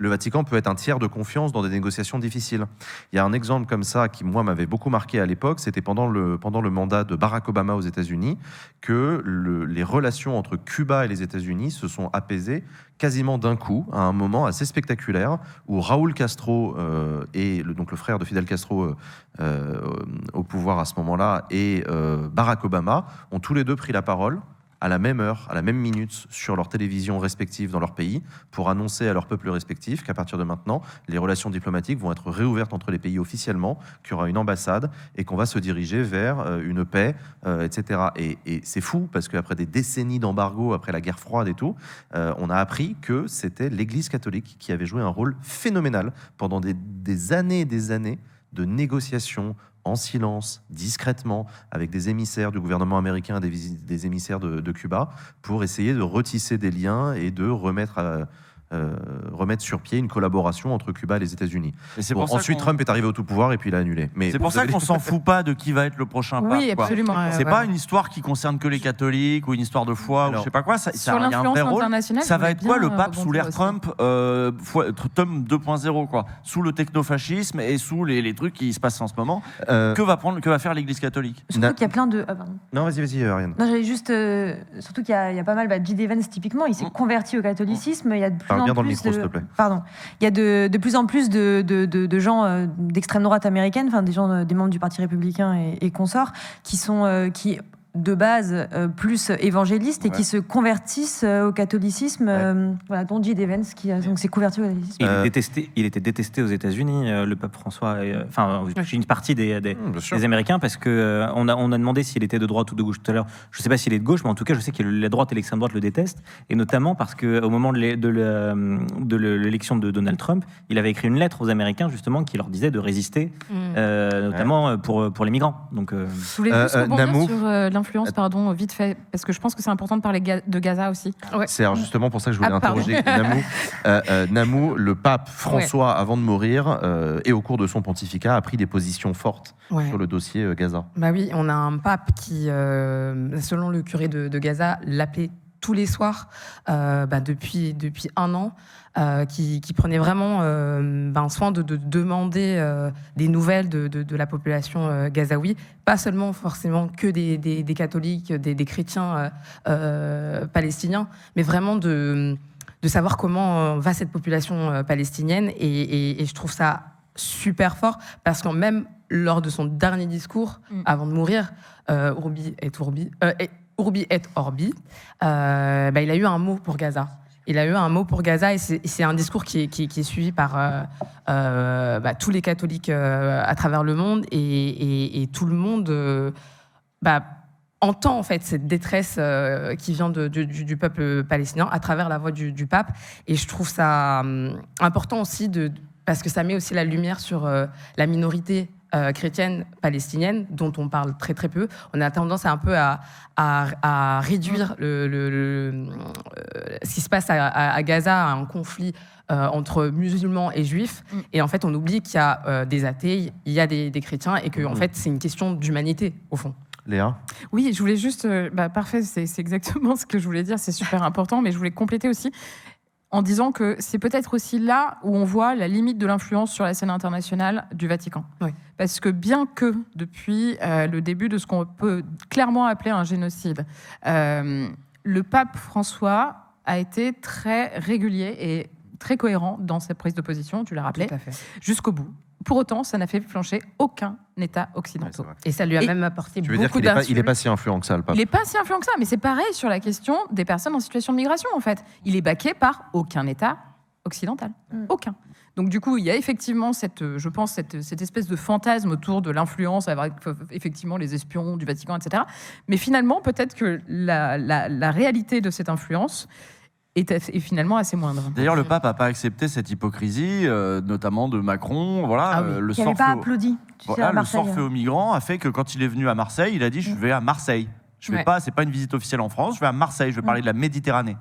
Vatican peut être un tiers de confiance dans des négociations difficiles. Il y a un exemple comme ça qui, moi, m'avait beaucoup marqué à l'époque. C'était pendant le mandat de Barack Obama aux États-Unis que les relations entre Cuba et les États-Unis se sont apaisées quasiment d'un coup, à un moment assez spectaculaire, où Raúl Castro donc le frère de Fidel Castro au pouvoir à ce moment-là, et Barack Obama ont tous les deux pris la parole à la même heure, à la même minute, sur leurs télévisions respectives dans leur pays, pour annoncer à leurs peuples respectifs qu'à partir de maintenant, les relations diplomatiques vont être réouvertes entre les pays officiellement, qu'il y aura une ambassade et qu'on va se diriger vers une paix, etc. Et c'est fou, parce qu'après des décennies d'embargo, après la guerre froide et tout, on a appris que c'était l'Église catholique qui avait joué un rôle phénoménal pendant des années et des années de négociations en silence, discrètement, avec des émissaires du gouvernement américain et des émissaires de Cuba, pour essayer de retisser des liens et de remettre sur pied une collaboration entre Cuba et les États-Unis. Et c'est Bon, pour ça ensuite, qu'on- Trump est arrivé au tout pouvoir et puis il a annulé. Mais C'est pour ça qu'on s'en fout pas de qui va être le prochain pape. Oui, quoi. absolument. C'est pas une histoire qui concerne que les catholiques ou une histoire de foi ou Alors, je sais pas quoi. Ça, Sur il y a un l'influence vrai rôle. internationale, Ça je va voulais être quoi bien, le pape sous rebondir l'ère aussi. Trump, Trump 2.0 quoi, sous le technofascisme et sous les trucs qui se passent en ce moment. Euh, Que va faire l'Église catholique? Surtout qu'il y a plein de. Ah, pardon. Non, vas-y, Ariane. Non, j'avais juste. Surtout qu'il y a pas mal. J.D. Vance, typiquement, il s'est converti au catholicisme. Il y a de plus Parle en bien plus dans le micro, s'il te plaît. Pardon. Il y a de plus en plus de gens d'extrême droite américaine, enfin des gens, des membres du Parti républicain et consorts, qui sont qui de base plus évangélistes et qui se convertissent au catholicisme. Voilà, dont J.D. Vance qui donc s'est converti au catholicisme. Il était détesté aux États-Unis, le pape François. Enfin, une partie des Bien sûr. Américains, parce que on a demandé s'il était de droite ou de gauche tout à l'heure. Je sais pas s'il est de gauche, mais en tout cas, je sais que la droite et l'extrême droite le détestent, et notamment parce que au moment de l'élection de Donald Trump, il avait écrit une lettre aux Américains justement qui leur disait de résister, notamment pour les migrants. Donc, Je voulais juste rebondir Namou. sur l'influence, pardon, vite fait, parce que je pense que c'est important de parler de Gaza aussi. C'est alors justement pour ça que je voulais Ah, pardon. interroger Namou. Namou, le pape François, avant de mourir, et au cours de son pontificat, a pris des positions fortes Ouais. sur le dossier Gaza. Bah oui, on a un pape qui, selon le curé de Gaza, l'appelait tous les soirs depuis un an, qui prenait vraiment soin de demander des nouvelles de la population gazaoui, pas seulement forcément que des catholiques, des chrétiens palestiniens, mais vraiment de savoir comment va cette population palestinienne. Et je trouve ça super fort, parce que même lors de son dernier discours, avant de mourir, Urbi et Urbi et Orbi, il a eu un mot pour Gaza. Il a eu un mot pour Gaza et c'est un discours qui est suivi par tous les catholiques à travers le monde et tout le monde entend en fait cette détresse qui vient du peuple palestinien à travers la voix du pape. Et je trouve ça important aussi parce que ça met aussi la lumière sur la minorité chrétienne palestinienne dont on parle très très peu. On a tendance un peu à réduire ce qui se passe à Gaza à un conflit entre musulmans et juifs. Et en fait, on oublie qu'il y a des athées, il y a des chrétiens et que en fait, c'est une question d'humanité au fond. Léa ? Oui, je voulais juste... parfait, c'est exactement ce que je voulais dire, c'est super important, mais je voulais compléter aussi en disant que c'est peut-être aussi là où on voit la limite de l'influence sur la scène internationale du Vatican. Oui. Parce que bien que depuis le début de ce qu'on peut clairement appeler un génocide, le pape François a été très régulier et très cohérent dans sa prise de position, tu l'as rappelé, jusqu'au bout. Pour autant, ça n'a fait flancher aucun État occidental. Et ça lui a même apporté Tu veux beaucoup dire d'insultes. qu'il n'est pas si influent que ça, le pape ? Il n'est pas si influent que ça, mais c'est pareil sur la question des personnes en situation de migration, en fait. Il est baqué par aucun État occidental. Aucun. Donc du coup, il y a effectivement cette espèce de fantasme autour de l'influence avec effectivement les espions du Vatican, etc. Mais finalement, peut-être que la réalité de cette influence est finalement assez moindre. D'ailleurs, le pape n'a pas accepté cette hypocrisie, notamment de Macron. Voilà, Il n'avait pas applaudi. Le sort fait aux migrants a fait que quand il est venu à Marseille, il a dit je vais à Marseille. Je vais pas, c'est pas une visite officielle en France, je vais à Marseille, je vais parler de la Méditerranée.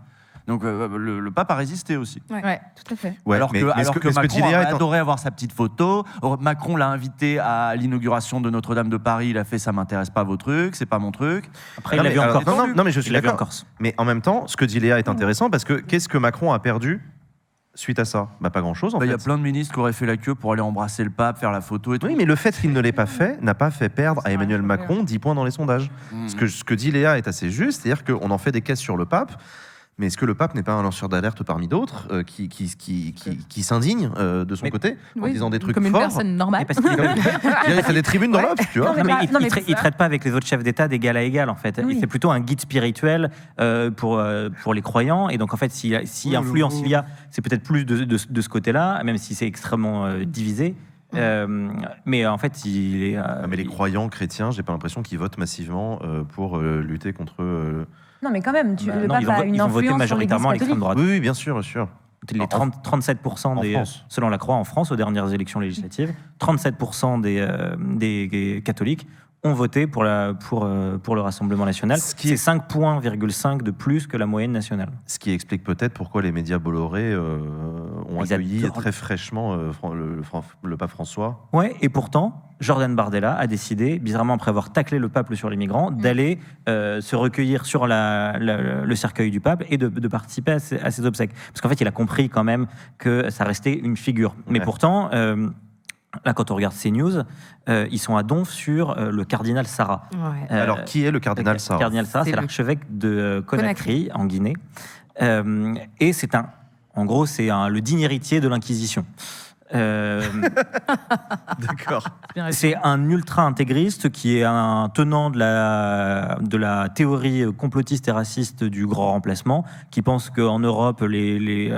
Donc le pape a résisté aussi. Ouais, tout à fait. Ouais, alors que Macron Léa adorait avoir sa petite photo. Macron l'a invité à l'inauguration de Notre-Dame de Paris. Il a fait ça m'intéresse pas vos trucs, c'est pas mon truc. Après, il l'a vu en Corse. Non, mais je suis Il l'a vu en d'accord. Corse. Mais en même temps, ce que dit Léa est intéressant parce que qu'est-ce que Macron a perdu suite à ça ? Pas grand-chose en fait. Il y a plein de ministres qui auraient fait la queue pour aller embrasser le pape, faire la photo et tout. Oui, mais le fait qu'il ne l'ait pas fait n'a pas fait perdre à Emmanuel Macron 10 points dans les sondages. Ce que dit Léa est assez juste, c'est-à-dire qu'on en fait des caisses sur le pape. Mais est-ce que le pape n'est pas un lanceur d'alerte parmi d'autres qui s'indigne de son côté en disant des trucs comme une forts personne normale. Parce qu'il Il fait des tribunes dans l'Europe, tu vois. il traite pas avec les autres chefs d'État d'égal à égal, en fait. Oui. Il fait plutôt un guide spirituel pour les croyants. Et donc, en fait, si influence il y a, c'est peut-être plus de ce côté-là, même si c'est extrêmement divisé. Mais en fait, il est... Mais les croyants chrétiens, j'ai pas l'impression qu'ils votent massivement pour lutter contre... Non, mais quand même, le non, pape a une ils ont voté influence majoritairement à sur l'extrême l'Église droite. Oui, bien sûr, bien sûr. Les 37% en France. selon la Croix en France, aux dernières élections législatives, 37% des catholiques ont voté pour le Rassemblement national. C'est 5,5 points de plus que la moyenne nationale. Ce qui explique peut-être pourquoi les médias Bolloré ont Ils accueilli adorent. très fraîchement le pape François. Ouais, et pourtant, Jordan Bardella a décidé, bizarrement après avoir taclé le pape sur les migrants, d'aller se recueillir sur le cercueil du pape et de participer à ses obsèques. Parce qu'en fait, il a compris quand même que ça restait une figure. Mais pourtant... là, quand on regarde CNews, ils sont à donf sur le cardinal Sarah. Ouais. Alors, qui est le cardinal Sarah ? Le cardinal Sarah, c'est C'est l'archevêque de Conakry, en Guinée. Et c'est le digne héritier de l'Inquisition. D'accord. C'est un ultra-intégriste qui est un tenant de la théorie complotiste et raciste du grand remplacement, qui pense qu'en Europe, les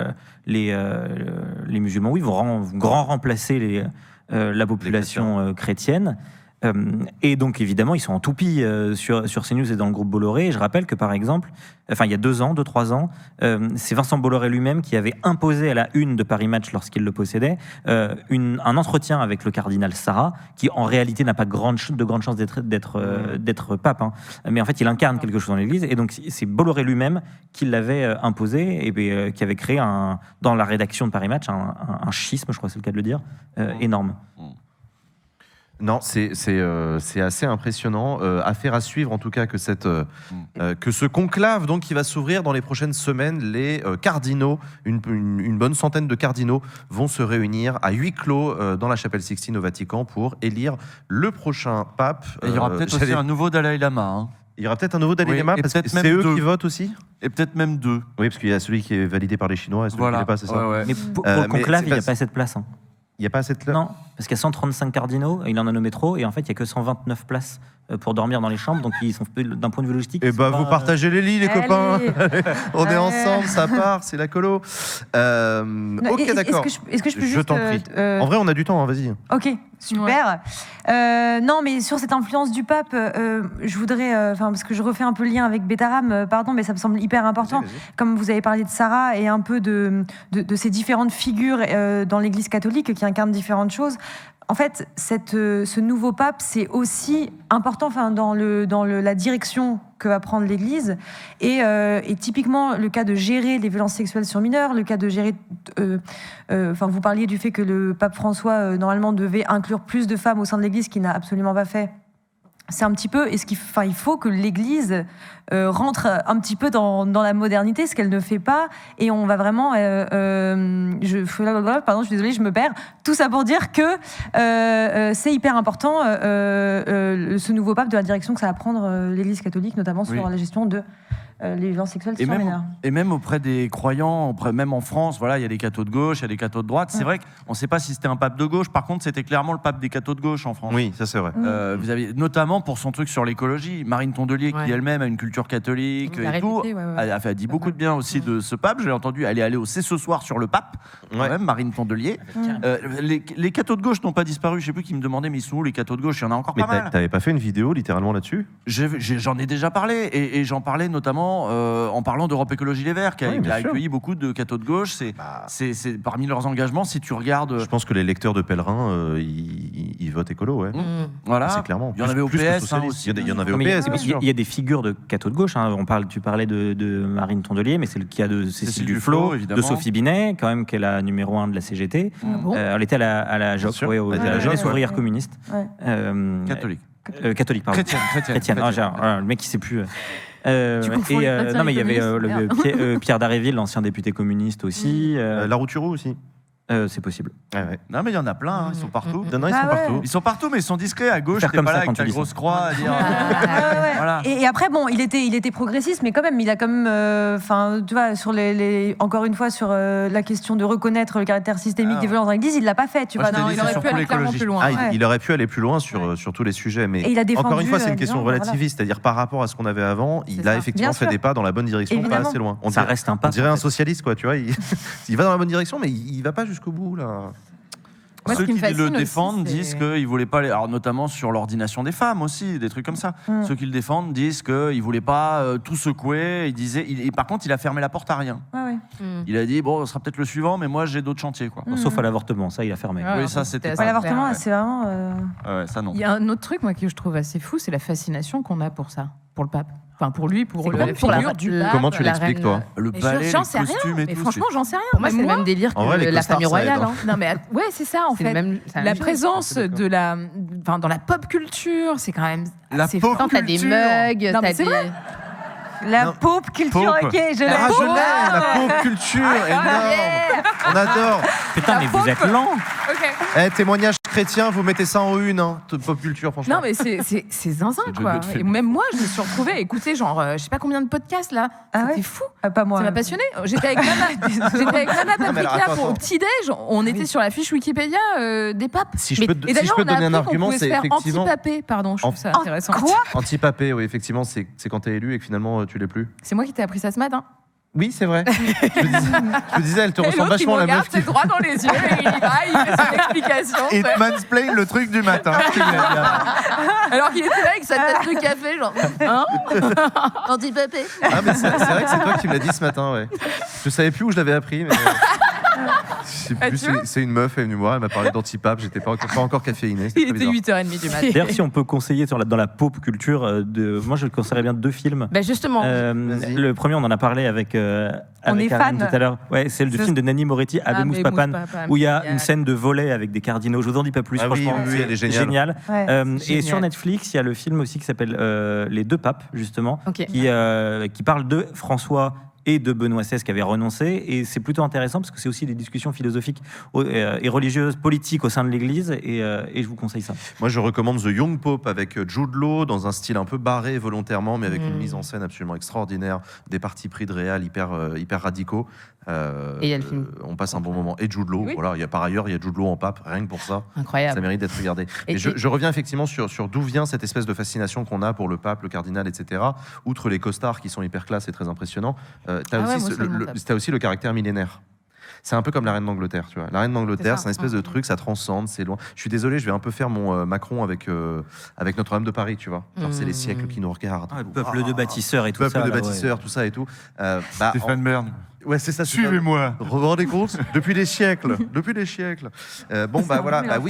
musulmans, vont grand remplacer la population chrétienne. Et donc, évidemment, ils sont en toupie sur CNews et dans le groupe Bolloré. Et je rappelle que, par exemple, il y a 2-3 ans, c'est Vincent Bolloré lui-même qui avait imposé à la une de Paris Match, lorsqu'il le possédait, un entretien avec le cardinal Sarah, qui en réalité n'a pas de grande chance d'être pape. Hein. Mais en fait, il incarne quelque chose dans l'Église. Et donc, c'est Bolloré lui-même qui l'avait imposé et qui avait créé, dans la rédaction de Paris Match, un schisme, je crois que c'est le cas de le dire, énorme. Non, c'est assez impressionnant. Affaire à suivre, en tout cas, que ce conclave donc, qui va s'ouvrir dans les prochaines semaines. Les cardinaux, une bonne centaine de cardinaux, vont se réunir à huis clos dans la chapelle Sixtine au Vatican pour élire le prochain pape. Et il y aura peut-être aussi un nouveau Dalai Lama. Hein. Il y aura peut-être un nouveau Dalai Lama, et parce que peut-être c'est même eux 2. qui votent aussi. Et peut-être même 2. Oui, parce qu'il y a celui qui est validé par les Chinois et celui qui ne l'est pas, c'est ça. Ouais. Mais pour le conclave, il n'y a pas assez de place. Hein. Il n'y a pas assez de... Non, parce qu'il y a 135 cardinaux, il en a nommé trop, et en fait, il n'y a que 129 places pour dormir dans les chambres, donc ils sont d'un point de vue logistique. Et bah vous partagez les lits les Allez. copains. On est Ouais. ensemble, ça part, c'est la colo. Ok, d'accord. Est-ce que je peux Je juste... t'en prie. En vrai, on a du temps, hein, vas-y. Ok, super. Non, mais sur cette influence du pape, je voudrais, parce que je refais un peu le lien avec Bétaram, pardon, mais ça me semble hyper important. Vas-y. Comme vous avez parlé de Sarah et un peu de ces différentes figures dans l'Église catholique qui incarnent différentes choses. En fait, ce nouveau pape, c'est aussi important dans la direction que va prendre l'Église. Et typiquement, le cas de gérer les violences sexuelles sur mineurs, le cas de gérer... vous parliez du fait que le pape François, normalement, devait inclure plus de femmes au sein de l'Église, qu'il n'a absolument pas fait. C'est un petit peu... il faut que l'Église rentre un petit peu dans la modernité, ce qu'elle ne fait pas. Et on va vraiment... Pardon, je suis désolée, je me perds. Tout ça pour dire que c'est hyper important, ce nouveau pape, de la direction que ça va prendre l'Église catholique, notamment sur la gestion de les violences sexuelles sur mineurs. Et même auprès des croyants, même en France, voilà, il y a des cathos de gauche, il y a des cathos de droite. C'est vrai qu'on ne sait pas si c'était un pape de gauche. Par contre, c'était clairement le pape des cathos de gauche en France. Oui, ça c'est vrai. Vous avez notamment pour son truc sur l'écologie, Marine Tondelier qui elle-même a une culture catholique La et tout, répété, a dit beaucoup de bien aussi de ce pape. Je l'ai entendu, elle est allée au C'est ce soir sur le pape, quand même, Marine Tondelier. Les cathos de gauche n'ont pas disparu. Je sais plus qui me demandait, mais ils sont où les cathos de gauche? Il y en a encore Mais pas mal. t'avais pas fait une vidéo littéralement là-dessus? J'en ai déjà parlé et j'en parlais notamment en parlant d'Europe Écologie Les Verts qui a accueilli beaucoup de cathos de gauche. C'est parmi leurs engagements. Si tu regardes, je pense que les lecteurs de Pèlerin, ils votent écolo, ouais. voilà, C'est clairement. il y en avait au Plus que PS socialiste. aussi. Il y en avait au Mais PS, bien sûr. il y a des figures de cathos de gauche. Hein. Tu parlais de Marine Tondelier, mais c'est le cas de Cécile Duflot, évidemment. de Sophie Binet, quand même, qui est la numéro 1 de la CGT. bon Elle était à la JOC, sûr. à Elle était à la la Jeunesse JOC, ouvrière communiste. Catholique. Catholique, pardon. Chrétienne. Ah, le mec qui sait plus. confonds les chrétiens Non, mais et il y avait communistes, Pierre Daréville, l'ancien député communiste aussi. Larouturou aussi. C'est possible. Ouais. Non, mais il y en a plein, hein, ils sont partout. Non, ils sont Ah ouais. partout. Ils sont partout, mais ils sont discrets. À gauche, Faire t'es comme pas ça là quand avec ta tu dis grosse ça. croix à dire. Voilà. Et après, bon, il était progressiste, mais quand même, il a quand même, tu vois, encore une fois, sur la question de reconnaître le caractère systémique des violences dans l'Église, il l'a pas fait, tu Moi, vois. je te Non, dis, il c'est aurait surtout pu aller clairement l'écologie. plus loin. Il aurait pu aller plus loin sur tous les sujets, mais Et il a défendu, encore une fois, c'est une question disons, voilà. relativiste, c'est-à-dire par rapport à ce qu'on avait avant, il a ça. effectivement Bien fait sûr. des pas dans la bonne direction, pas Évidemment. assez loin. Ça reste un On pas. dirait un socialiste, quoi, tu vois. Il va dans la bonne direction, mais il va pas jusqu'au bout, là. Moi, ce Ceux qui me qui fascine le aussi, défendent c'est- disent qu'ils voulaient pas, alors notamment sur l'ordination des femmes aussi, des trucs comme ça. Ceux qui le défendent disent qu'ils voulaient pas tout secouer. Par contre, il a fermé la porte à rien. Ouais. Il a dit bon, ce sera peut-être le suivant, mais moi j'ai d'autres chantiers, quoi. Sauf à l'avortement, ça, il a fermé. Ouais, Oui, ça, c'était assez pas- L'avortement, clair. c'est vraiment... Ouais, ça non. Il y a un autre truc, moi, que je trouve assez fou, c'est la fascination qu'on a pour ça, pour le pape. Enfin, pour lui, pour C'est la comme pour la- figure du pape. Comment tu la l'expliques, reine, toi? Le Mais balai, j'en les sais rien, costumes et mais tout. franchement, j'en sais rien. Pour moi, c'est Mais le même délire en vrai, que les la costards, famille ça aide, royale. hein. hein. Non, mais ouais, c'est ça, en C'est fait. le même- c'est la La même chose. présence Je suis d'accord. dans la pop culture, c'est quand même. La assez pop fou. Quand t'as des culture. mugs, Non, mais t'as c'est des... vrai. La Non. pop culture, Pop. ok, je l'ai. Ah, je l'ai, la pop culture, énorme. On adore. Putain, mais vous êtes lent. Ok. Témoignage chrétien, vous mettez ça en une, hein, de pop culture, franchement. Non, mais c'est zinzin, C'est quoi. Jojo de Et Félix. même moi, je me suis retrouvée à écouter, genre, je sais pas combien de podcasts, là. Ah C'était ouais fou. Pas moi. Ça m'a passionné. J'étais avec Nana, mais alors, Patricia attends. au petit-déj. On était sur la fiche Wikipédia des papes. Si je peux te- et si je d'ailleurs, peux on te a donner un appris qu'on argument, pouvait se c'est faire effectivement- anti-papé. Pardon, je trouve ça intéressant. Quoi? Anti-papé, oui, effectivement, c'est quand t'es élu et que finalement tu l'es plus. C'est moi qui t'ai appris ça ce matin. Oui, c'est vrai. je me disais, elle te Et ressemble l'autre, il me vachement à la regarde, meuf qui. c'est droit dans les yeux, et il y va, il fait son explication. Et tu sais. mansplain le truc du matin. Alors qu'il était là avec sa tête de café, genre, hein? Anti-papé. Ah, mais c'est vrai que c'est toi qui me l'as dit ce matin, ouais. Je savais plus où je l'avais appris, mais. Je sais Ah, plus, tu vois c'est une meuf, elle est venue me voir, elle m'a parlé d'antipape, j'étais pas encore caféiné. c'était Il très était bizarre. 8h30 du matin. D'ailleurs, si on peut conseiller dans la pop culture, moi je conseillerais bien 2 films. Ben justement, Vas-y. Le premier, on en a parlé avec On est Karine fan. tout à l'heure. Ouais, c'est le Ce- film de Nanni Moretti, Ah, Abemus mais Papam, Mousse Papam, où il y a génial. une scène de volet avec des cardinaux. Je vous en dis pas plus, Ah oui, franchement, oui, oui, elle est c'est géniale. génial. Ouais. Et Génial. sur Netflix, il y a le film aussi qui s'appelle Les Deux Papes, justement, ok. qui parle de François et de Benoît XVI qui avait renoncé. Et c'est plutôt intéressant parce que c'est aussi des discussions philosophiques et religieuses, politiques au sein de l'Église. Et je vous conseille ça. Moi, je recommande The Young Pope avec Jude Law dans un style un peu barré volontairement, mais avec une mise en scène absolument extraordinaire, des partis pris de réal hyper radicaux. Et il y a le film. On passe un bon moment. Et Jude Law, voilà, par ailleurs, il y a Jude Law en pape, rien que pour ça. Incroyable. Ça mérite d'être regardé. Et je reviens effectivement sur d'où vient cette espèce de fascination qu'on a pour le pape, le cardinal, etc. Outre les costards qui sont hyper classe et très impressionnants, t'as aussi le caractère millénaire. C'est un peu comme la reine d'Angleterre, tu vois. La reine d'Angleterre, c'est un espèce de truc, ça transcende, c'est loin. Je suis désolé, je vais un peu faire mon Macron avec Notre-Dame de Paris, tu vois. Genre, c'est les siècles qui nous regardent. Le peuple de bâtisseurs et tout ça. Peuple de bâtisseurs, tout ça et tout. Stéphane Bern. Ouais, c'est ça. Suivez-moi. Vous vous rendez compte ? Depuis des siècles. Oui,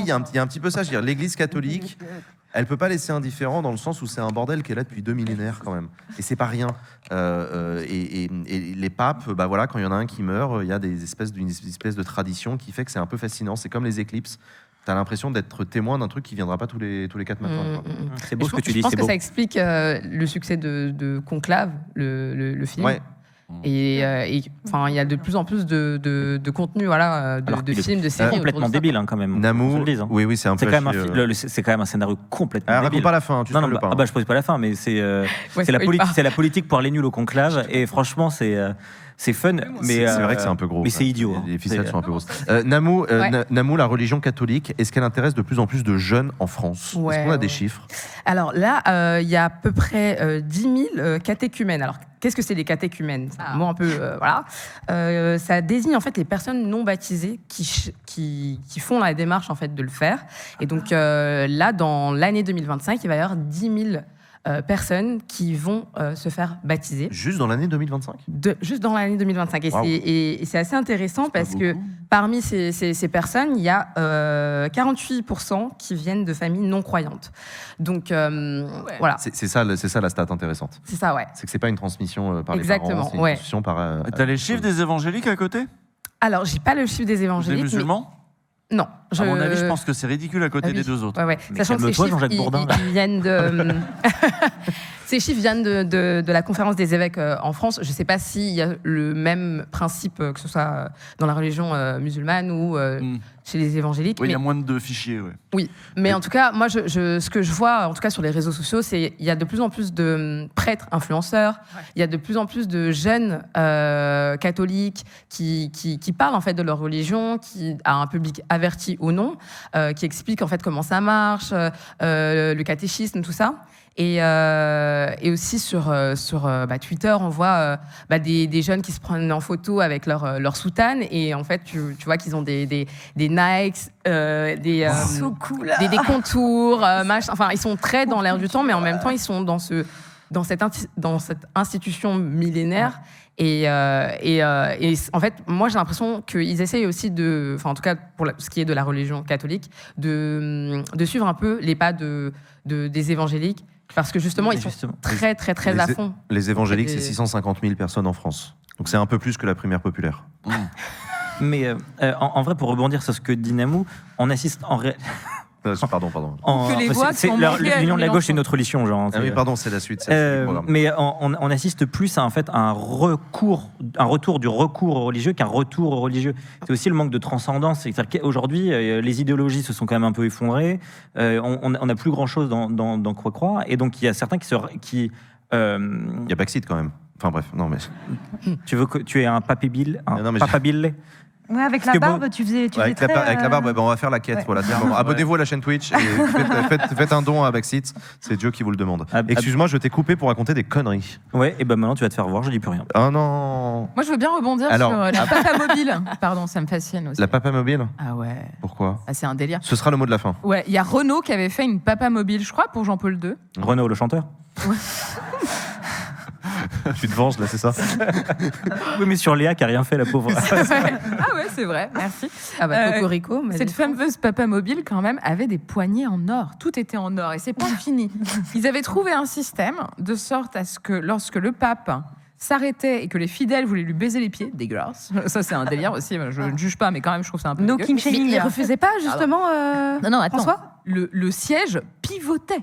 il y a un petit peu ça. Je veux dire, l'Église catholique, elle peut pas laisser indifférent dans le sens où c'est un bordel qui est là depuis 2 millénaires quand même. Et c'est pas rien. Et les papes, quand il y en a un qui meurt, il y a une espèce de tradition qui fait que c'est un peu fascinant. C'est comme les éclipses. T'as l'impression d'être témoin d'un truc qui viendra pas tous les 4 matins. C'est beau ce que tu dis. Je pense que ça explique le succès de Conclave, le film. Ouais. Et il y a de plus en plus de contenu, de films, de séries. Complètement débile quand même. Namou, oui, c'est un peu. C'est quand même un scénario complètement débile. Raconte pas la fin, tu spoil pas. Je pose pas la fin, mais c'est la politique pour les nuls au conclave. Et franchement, c'est fun, mais c'est vrai que c'est un peu gros. Mais c'est idiot. Les ficelles sont un peu grosses. Namou, la religion catholique, est-ce qu'elle intéresse de plus en plus de jeunes en France ? Est-ce qu'on a des chiffres ? Alors là, il y a à peu près 10 000 catéchumènes. Alors, qu'est-ce que c'est les catéchumènes ? C'est un mot un peu, ça désigne en fait les personnes non baptisées qui font la démarche en fait de le faire. Et donc là, dans l'année 2025, il va y avoir 10 000 personnes qui vont se faire baptiser. Juste dans l'année 2025 ? Juste dans l'année 2025. Et c'est assez intéressant parce que parmi ces personnes, il y a 48% qui viennent de familles non croyantes. Donc, voilà. C'est ça la stat intéressante. C'est ça, ouais. C'est que c'est pas une transmission par les Exactement, parents, c'est une transmission par... T'as les chiffres des évangéliques à côté ? Alors, j'ai pas le chiffre des évangéliques. Des musulmans ? Non. À mon avis, je pense que c'est ridicule à côté des deux autres. Ouais. Sachant que ces chiffres, ils viennent de... Ces chiffres viennent de la conférence des évêques en France. Je ne sais pas s'il y a le même principe, que ce soit dans la religion musulmane ou chez les évangéliques. Oui, il y a moins de fichiers. Ouais. Oui, mais en tout cas, moi, ce que je vois, en tout cas sur les réseaux sociaux, c'est qu'il y a de plus en plus de prêtres influenceurs. Il y a de plus en plus de jeunes catholiques qui parlent en fait de leur religion, qui a un public averti ou non, qui expliquent en fait comment ça marche, le catéchisme, tout ça. Et aussi sur Twitter, on voit des jeunes qui se prennent en photo avec leur soutane, et en fait tu vois qu'ils ont des Nikes, des contours, enfin ils sont très dans l'air du temps, mais en même temps ils sont dans cette institution millénaire. Et en fait, moi j'ai l'impression qu'ils essayent aussi en tout cas pour ce qui est de la religion catholique, de suivre un peu les pas des évangéliques. Parce que justement, ils sont très à fond. Les évangéliques, c'est 650 000 personnes en France. Donc c'est un peu plus que la primaire populaire. Mais en vrai, pour rebondir sur ce que dit Namou, on assiste en réalité... Pardon. L'union de la gauche, c'est notre religion, genre. Ah oui, pardon, c'est la suite. Mais on assiste plus à un retour du recours religieux qu'un retour au religieux. C'est aussi le manque de transcendance. C'est-à-dire qu'aujourd'hui, les idéologies se sont quand même un peu effondrées. On n'a plus grand-chose dans quoi croire. Et donc, il y a certains qui il y a Baxit quand même. Enfin bref, non mais... Tu veux que tu aies un papébil, papabil? Ouais, avec la barbe, tu faisais avec la barbe, on va faire la quête. Ouais. Voilà, bon. Abonnez-vous à la chaîne Twitch et faites un don à Baxit. C'est Dieu qui vous le demande. Excuse-moi, je t'ai coupé pour raconter des conneries. Ouais, et ben maintenant tu vas te faire voir, je dis plus rien. Oh non. Moi, je veux bien rebondir sur la papa mobile. Pardon, ça me fascine aussi. La papa mobile ? Ah ouais. Pourquoi ? C'est un délire. Ce sera le mot de la fin. Ouais, il y a Renaud qui avait fait une papa mobile, je crois, pour Jean-Paul II. Renaud, le chanteur ? Ouais. Tu te venges là, c'est ça ? Oui, mais sur Léa qui a rien fait, la pauvre. Ah ouais, c'est vrai, merci. Cocorico. Cette fameuse papa mobile, quand même, avait des poignées en or. Tout était en or et c'est pas fini. Ils avaient trouvé un système de sorte à ce que lorsque le pape s'arrêtait et que les fidèles voulaient lui baiser les pieds, dégueulasse. Ça, c'est un délire aussi. Je ne juge pas, mais quand même, je trouve ça un peu. No king shaming. Il refusait pas justement. Non, attends. François, le siège pivotait.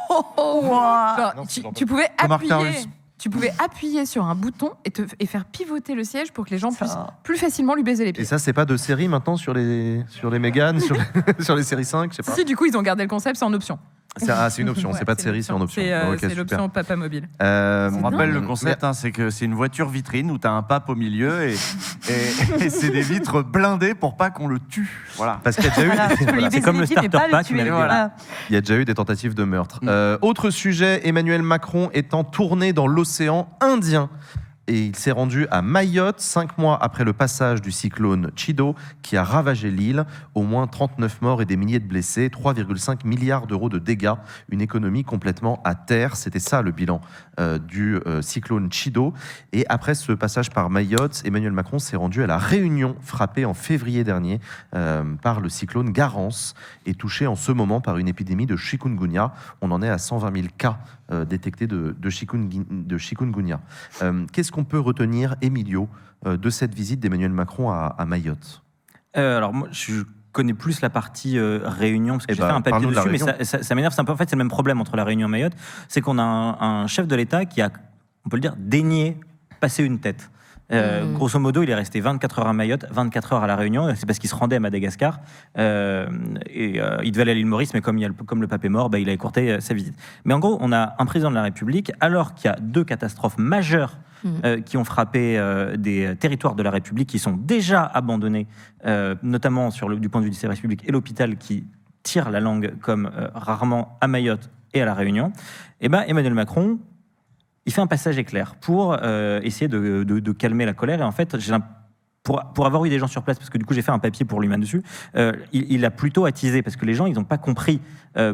Wow. Tu pouvais appuyer. tu pouvais appuyer sur un bouton et faire pivoter le siège pour que les gens puissent plus facilement lui baiser les pieds. Et ça, c'est pas de série maintenant sur les Mégane, sur les séries 5, je sais pas. Si, du coup, ils ont gardé le concept, c'est en option. C'est une option, c'est pas de série, c'est en option. C'est l'option papa mobile. On rappelle le concept, c'est que c'est une voiture vitrine où tu as un pape au milieu et c'est des vitres blindées pour pas qu'on le tue. Voilà. Parce qu'il y a déjà eu C'est comme le starter pack, mais il y a déjà eu des tentatives de meurtre. Autre sujet, Emmanuel Macron est en tournée dans l'océan Indien. Et il s'est rendu à Mayotte 5 mois après le passage du cyclone Chido qui a ravagé l'île. Au moins 39 morts et des milliers de blessés, 3,5 milliards d'euros de dégâts, une économie complètement à terre. C'était ça le bilan du cyclone Chido. Et après ce passage par Mayotte, Emmanuel Macron s'est rendu à La Réunion, frappée en février dernier par le cyclone Garance et touché en ce moment par une épidémie de chikungunya. On en est à 120 000 cas détectés de chikungunya. Qu'est-ce qu'on peut retenir, Emilio, de cette visite d'Emmanuel Macron à Mayotte? Alors, moi, je connais plus la partie Réunion, parce que j'ai fait un papier dessus, mais ça m'énerve. En fait, c'est le même problème entre la Réunion et Mayotte. C'est qu'on a un chef de l'État qui a, on peut le dire, daigné passer une tête. Grosso modo, il est resté 24 heures à Mayotte, 24 heures à La Réunion. C'est parce qu'il se rendait à Madagascar. Il devait aller à l'île Maurice, mais comme le pape est mort, il a écourté sa visite. Mais en gros, on a un président de la République, alors qu'il y a 2 catastrophes majeures qui ont frappé des territoires de la République qui sont déjà abandonnés, notamment du point de vue du service public et l'hôpital qui tire la langue comme rarement à Mayotte et à La Réunion. Et Emmanuel Macron, il fait un passage éclair pour essayer de calmer la colère. Et en fait, pour avoir eu des gens sur place, parce que du coup j'ai fait un papier pour lui-même dessus, il a plutôt attisé, parce que les gens ils n'ont pas compris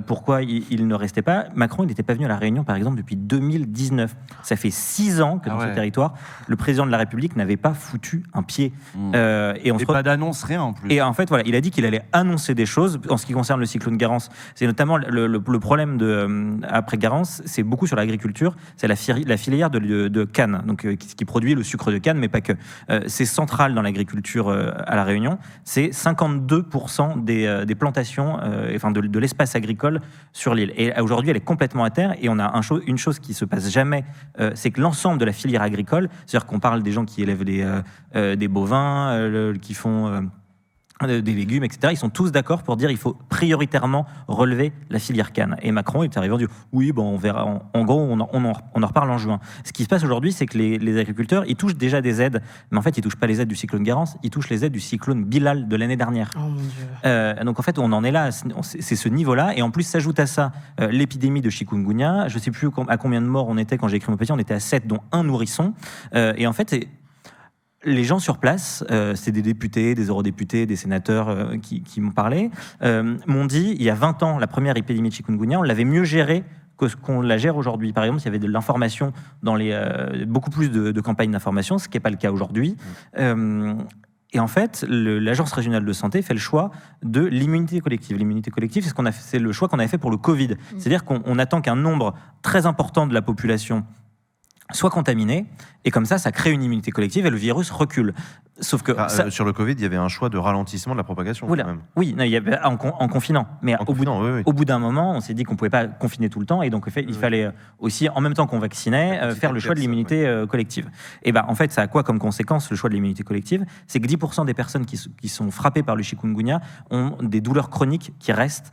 pourquoi il ne restait pas. Macron il n'était pas venu à La Réunion par exemple depuis 2019. Ça fait 6 ans que dans ce territoire, le président de la République n'avait pas foutu un pied. Et pas d'annonce, rien en plus. Et en fait voilà, il a dit qu'il allait annoncer des choses. En ce qui concerne le cyclone Garance, c'est notamment le problème après Garance, c'est beaucoup sur l'agriculture, c'est la filière de canne, donc qui produit le sucre de canne, mais pas que. C'est central dans l'agriculture à La Réunion, c'est 52% des plantations, de l'espace agricole sur l'île. Et aujourd'hui, elle est complètement à terre. Et on a une chose qui se passe jamais, c'est que l'ensemble de la filière agricole, c'est-à-dire qu'on parle des gens qui élèvent des bovins, qui font des légumes, etc. Ils sont tous d'accord pour dire qu'il faut prioritairement relever la filière canne. Et Macron est arrivé en disant oui, on verra. En gros, on en reparle en juin. Ce qui se passe aujourd'hui, c'est que les agriculteurs, ils touchent déjà des aides, mais en fait, ils touchent pas les aides du cyclone Garance, ils touchent les aides du cyclone Bilal de l'année dernière. Oh mon Dieu. Donc en fait, on en est là, c'est ce niveau-là. Et en plus, s'ajoute à ça l'épidémie de chikungunya. Je sais plus à combien de morts on était quand j'ai écrit mon papier. On était à 7, dont un nourrisson. Et en fait, les gens sur place, c'est des députés, des eurodéputés, des sénateurs qui m'ont parlé, m'ont dit, il y a 20 ans, la première épidémie de chikungunya, on l'avait mieux gérée que ce qu'on la gère aujourd'hui. Par exemple, il y avait de l'information dans beaucoup plus de campagnes d'information, ce qui n'est pas le cas aujourd'hui. Et en fait, l'Agence régionale de santé fait le choix de l'immunité collective. L'immunité collective, c'est le choix qu'on avait fait pour le Covid. C'est-à-dire qu'on attend qu'un nombre très important de la population soit contaminé, et comme ça crée une immunité collective et le virus recule. Sauf que sur le Covid, il y avait un choix de ralentissement de la propagation. Voilà. Quand même. Oui, il y avait en confinant. Mais au bout d'un moment, on s'est dit qu'on ne pouvait pas confiner tout le temps, et donc il fallait aussi, en même temps qu'on vaccinait, faire le choix de l'immunité collective. Et en fait, ça a quoi comme conséquence, le choix de l'immunité collective? C'est que 10% des personnes qui sont frappées par le chikungunya ont des douleurs chroniques qui restent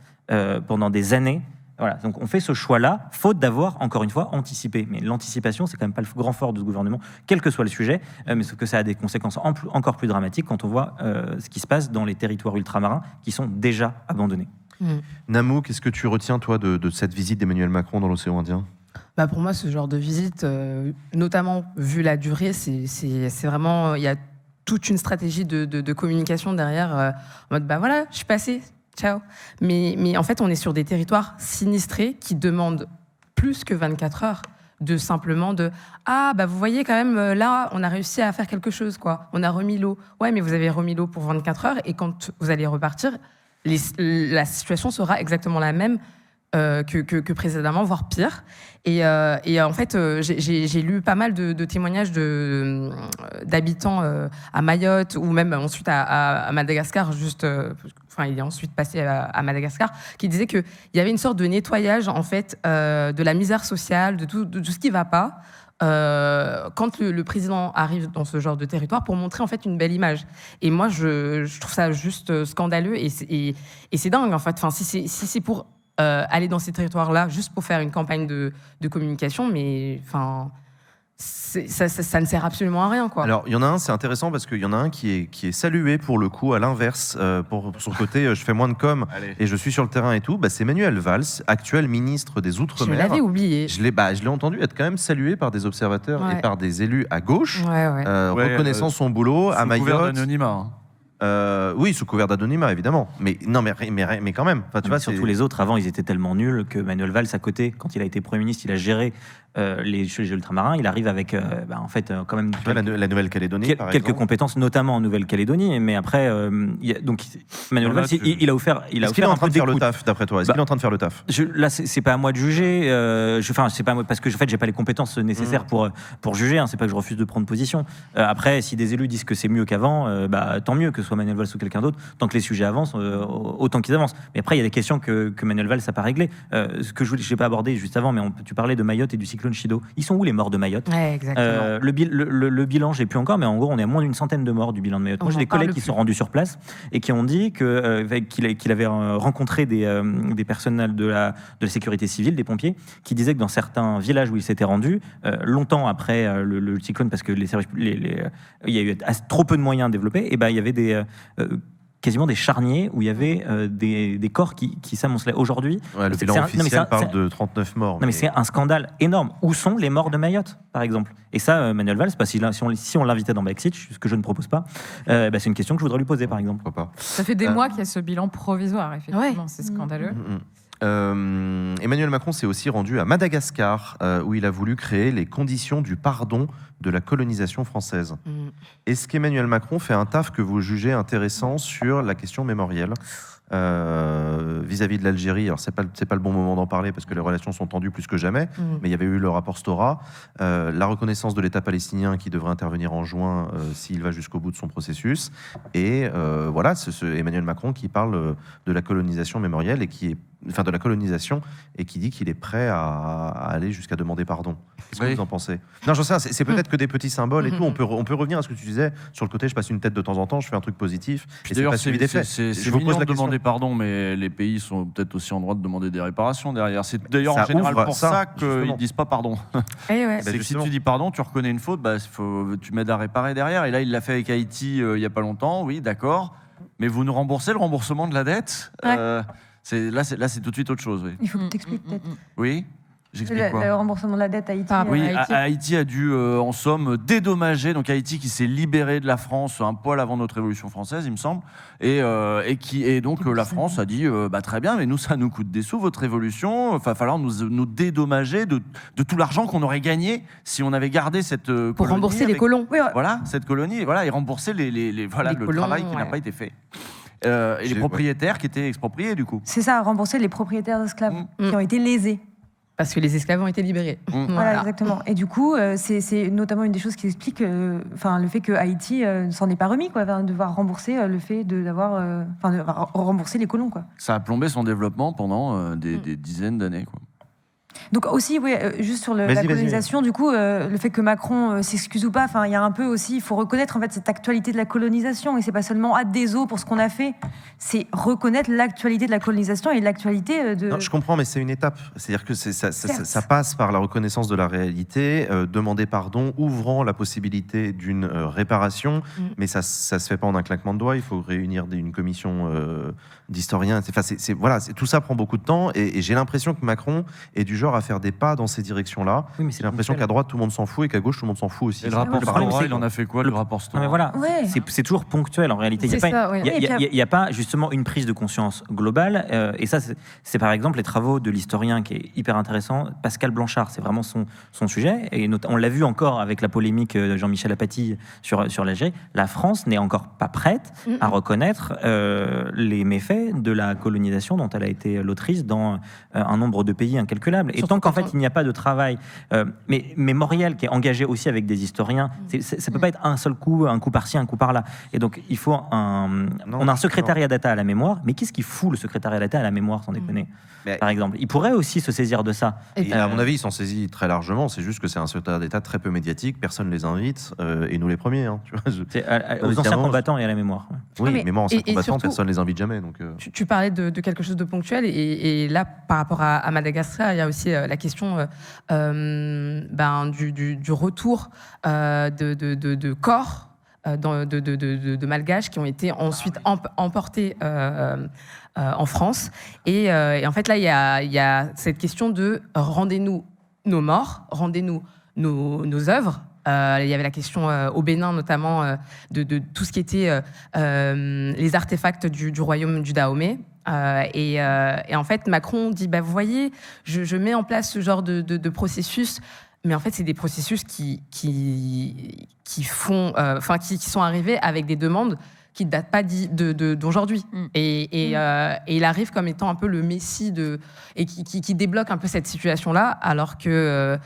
pendant des années. Voilà, donc on fait ce choix-là, faute d'avoir, encore une fois, anticipé. Mais l'anticipation, c'est quand même pas le grand fort de ce gouvernement, quel que soit le sujet, mais sauf que ça a des conséquences encore plus dramatiques quand on voit ce qui se passe dans les territoires ultramarins qui sont déjà abandonnés. Namou, qu'est-ce que tu retiens, toi, de cette visite d'Emmanuel Macron dans l'océan Indien? Pour moi, ce genre de visite, notamment vu la durée, c'est vraiment... Il y a toute une stratégie de communication derrière, en mode, voilà, je suis passé... Ciao. Mais en fait, on est sur des territoires sinistrés qui demandent plus que 24 heures de simplement vous voyez quand même, là, on a réussi à faire quelque chose, quoi. On a remis l'eau. Ouais, mais vous avez remis l'eau pour 24 heures et quand vous allez repartir, la situation sera exactement la même que précédemment, voire pire. Et en fait, j'ai lu pas mal de témoignages d'habitants à Mayotte ou même ensuite à Madagascar, il est ensuite passé à Madagascar, qui disaient qu'il y avait une sorte de nettoyage en fait de la misère sociale, de tout ce qui ne va pas quand le président arrive dans ce genre de territoire pour montrer en fait une belle image. Et moi, je trouve ça juste scandaleux et c'est dingue en fait. Enfin, si c'est pour aller dans ces territoires-là juste pour faire une campagne de communication, mais enfin. Ça ne sert absolument à rien, quoi. Alors, il y en a un, c'est intéressant parce qu'il y en a un qui est salué pour le coup, à l'inverse, pour son côté, je fais moins de com et je suis sur le terrain et tout. Bah, c'est Manuel Valls, actuel ministre des Outre-mer. Je l'avais oublié. Je l'ai entendu être quand même salué par des observateurs et par des élus à gauche, reconnaissant son boulot à Mayotte. Couvert d'anonymat. Oui, sous couvert d'anonymat, évidemment. Mais non, mais quand même. Enfin, tu vois, surtout les autres, avant, ils étaient tellement nuls que Manuel Valls, à côté, quand il a été Premier ministre, il a géré les ultramarins. Il arrive avec, en fait, quand même... La Nouvelle-Calédonie, par quelques exemple. compétences, notamment en Nouvelle-Calédonie. Mais après, donc, Manuel Valls, il a offert... Est-ce qu'il est en train de faire le taf, d'après toi? Est-ce qu'il est en train de faire le taf? Là, c'est pas à moi de juger. C'est pas à moi, parce que en fait, j'ai pas les compétences nécessaires pour juger. C'est pas que je refuse de prendre position. Après, si des élus disent que c'est mieux qu'avant, tant mieux que ce soit Manuel Valls ou quelqu'un d'autre. Tant que les sujets avancent, autant qu'ils avancent. Mais après, il y a des questions que Manuel Valls n'a pas réglées. Ce que je n'ai pas abordé juste avant, mais tu parlais de Mayotte et du cyclone Chido. Ils sont où les morts de Mayotte? Exactement. Le bilan, j'ai plus encore, mais en gros, on est à moins d'une centaine de morts du bilan de Mayotte. Moi, j'ai des collègues qui sont rendus sur place et qui ont dit qu'il avait rencontré des personnels de la sécurité civile, des pompiers, qui disaient que dans certains villages où ils s'étaient rendus, longtemps après le cyclone, parce que il y a eu trop peu de moyens développés, et il y avait quasiment des charniers où il y avait des corps qui s'amoncelaient. Aujourd'hui, le bilan officiel parle de 39 morts. Non, mais c'est un scandale énorme. Où sont les morts de Mayotte, par exemple? Et ça, Manuel Valls, si on l'invitait dans Brexit, ce que je ne propose pas, c'est une question que je voudrais lui poser, par exemple. Pourquoi pas? Ça fait des mois qu'il y a ce bilan provisoire, effectivement. C'est scandaleux. Emmanuel Macron s'est aussi rendu à Madagascar, où il a voulu créer les conditions du pardon de la colonisation française. Est-ce qu'Emmanuel Macron fait un taf que vous jugez intéressant sur la question mémorielle vis-à-vis de l'Algérie? Alors c'est pas le bon moment d'en parler parce que les relations sont tendues plus que jamais, mais il y avait eu le rapport Stora, la reconnaissance de l'État palestinien qui devrait intervenir en juin s'il va jusqu'au bout de son processus, et voilà, c'est Emmanuel Macron qui parle de la colonisation mémorielle et de la colonisation, et qui dit qu'il est prêt à aller jusqu'à demander pardon. Qu'est-ce que vous en pensez? Non, j'en sais rien, c'est peut-être que des petits symboles et tout. On peut revenir à ce que tu disais sur le côté, je passe une tête de temps en temps, je fais un truc positif. Et c'est pas suivi des faits. C'est mignon de demander pardon, mais les pays sont peut-être aussi en droit de demander des réparations derrière. C'est d'ailleurs en général pour ça qu'ils ne disent pas pardon. C'est que si tu dis pardon, tu reconnais une faute, tu m'aides à réparer derrière. Et là, il l'a fait avec Haïti il n'y a pas longtemps, oui, d'accord. Mais vous nous remboursez le remboursement de la dette? Là, c'est tout de suite autre chose. Oui. Il faut que tu expliques peut-être. Oui. J'explique quoi? Le remboursement de la dette à Haïti. Oui, Haïti a dû, en somme, dédommager. Donc Haïti qui s'est libéré de la France un poil avant notre Révolution française, il me semble. Et donc la France a dit très bien, mais nous, ça nous coûte des sous, votre révolution. Il va falloir nous dédommager de tout l'argent qu'on aurait gagné si on avait gardé cette colonie. Pour rembourser les colons. Voilà, cette colonie. Et rembourser le colons, travail qui n'a pas été fait. Et les propriétaires qui étaient expropriés, du coup. C'est ça, rembourser les propriétaires d'esclaves qui ont été lésés. Parce que les esclaves ont été libérés. Voilà, exactement. Et du coup, c'est notamment une des choses qui explique le fait que Haïti ne s'en est pas remis, devoir rembourser le fait de rembourser les colons, quoi. Ça a plombé son développement pendant des dizaines d'années, quoi. Donc aussi, juste sur la colonisation, du coup, le fait que Macron s'excuse ou pas, il y a un peu aussi, il faut reconnaître en fait cette actualité de la colonisation, et c'est pas seulement désolé pour ce qu'on a fait, c'est reconnaître l'actualité de la colonisation et l'actualité de... Non, je comprends, mais c'est une étape. C'est-à-dire que ça passe par la reconnaissance de la réalité, demander pardon, ouvrant la possibilité d'une réparation, mais ça se fait pas en un claquement de doigts. Il faut réunir une commission d'historiens. Tout ça prend beaucoup de temps, et j'ai l'impression que Macron est du genre à faire des pas dans ces directions-là. Oui, j'ai l'impression qu'à droite, tout le monde s'en fout et qu'à gauche, tout le monde s'en fout aussi. Et le rapport Stora, il en a fait quoi, le rapport Stora? C'est toujours ponctuel en réalité. Il n'y a pas justement une prise de conscience globale. Et ça, c'est par exemple les travaux de l'historien qui est hyper intéressant, Pascal Blanchard. C'est vraiment son sujet. Et on l'a vu encore avec la polémique de Jean-Michel Apathy sur l'Algérie. La France n'est encore pas prête à reconnaître les méfaits de la colonisation dont elle a été l'autrice dans un nombre de pays incalculable. Et tant qu'en fait il n'y a pas de travail mais mémoriel qui est engagé aussi avec des historiens, ça peut pas être un seul coup, un coup par-ci, un coup par-là. Et donc il faut on a un secrétariat d'État à la mémoire, mais qu'est-ce qui fout le secrétariat d'État à la mémoire, sans déconner, par exemple? Il pourrait aussi se saisir de ça. Et à mon avis, ils s'en saisissent très largement. C'est juste que c'est un secrétariat d'État très peu médiatique, personne ne les invite, et nous les premiers. Hein, tu vois, aux anciens combattants et à la mémoire. Oui, mais moi, anciens combattants, personne ne les invite jamais. Donc, tu parlais de quelque chose de ponctuel, et là, par rapport à Madagascar, il y a aussi la question du retour de corps de malgaches qui ont été ensuite emportés en France. Et en fait, là, il y a cette question de rendez-nous nos morts, rendez-nous nos œuvres. Il y avait la question au Bénin, notamment, de tout ce qui était les artefacts du royaume du Dahomey. Et en fait, Macron dit, vous voyez, je mets en place ce genre de processus, mais en fait, c'est des processus qui sont arrivés avec des demandes qui ne datent pas d'aujourd'hui. Et il arrive comme étant un peu le messie et qui débloque un peu cette situation-là, alors que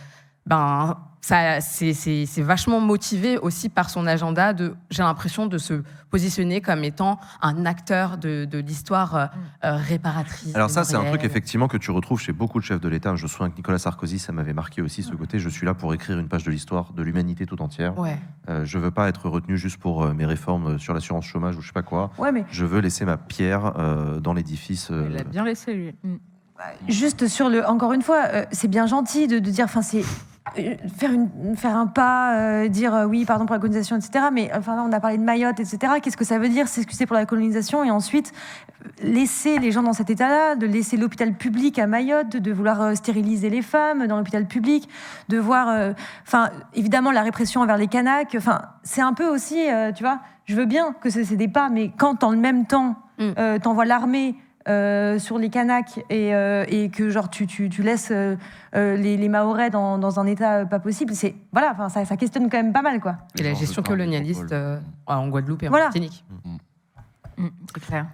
c'est vachement motivé aussi par son agenda j'ai l'impression de se positionner comme étant un acteur de l'histoire réparatrice. Alors ça, c'est un truc effectivement que tu retrouves chez beaucoup de chefs de l'État. Je me souviens que Nicolas Sarkozy, ça m'avait marqué aussi ce côté. Je suis là pour écrire une page de l'histoire de l'humanité tout entière. Je veux pas être retenu juste pour mes réformes sur l'assurance chômage ou je sais pas quoi. Je veux laisser ma pierre dans l'édifice. Il l'a bien laissé, lui. Juste encore une fois, c'est bien gentil de dire, c'est faire un pas, dire oui, pardon pour la colonisation, etc. Mais là, on a parlé de Mayotte, etc. Qu'est-ce que ça veut dire, s'excuser pour la colonisation et ensuite laisser les gens dans cet état-là, de laisser l'hôpital public à Mayotte, de vouloir stériliser les femmes dans l'hôpital public, de voir, évidemment, la répression envers les Kanaks. C'est un peu aussi, tu vois, je veux bien que c'est des pas, mais quand en le même temps, t'envoies l'armée sur les Kanaks et que genre tu laisses les Mahorais dans un état pas possible, ça questionne quand même pas mal, quoi. Et la gestion colonialiste en Guadeloupe et en Martinique. C'est clair.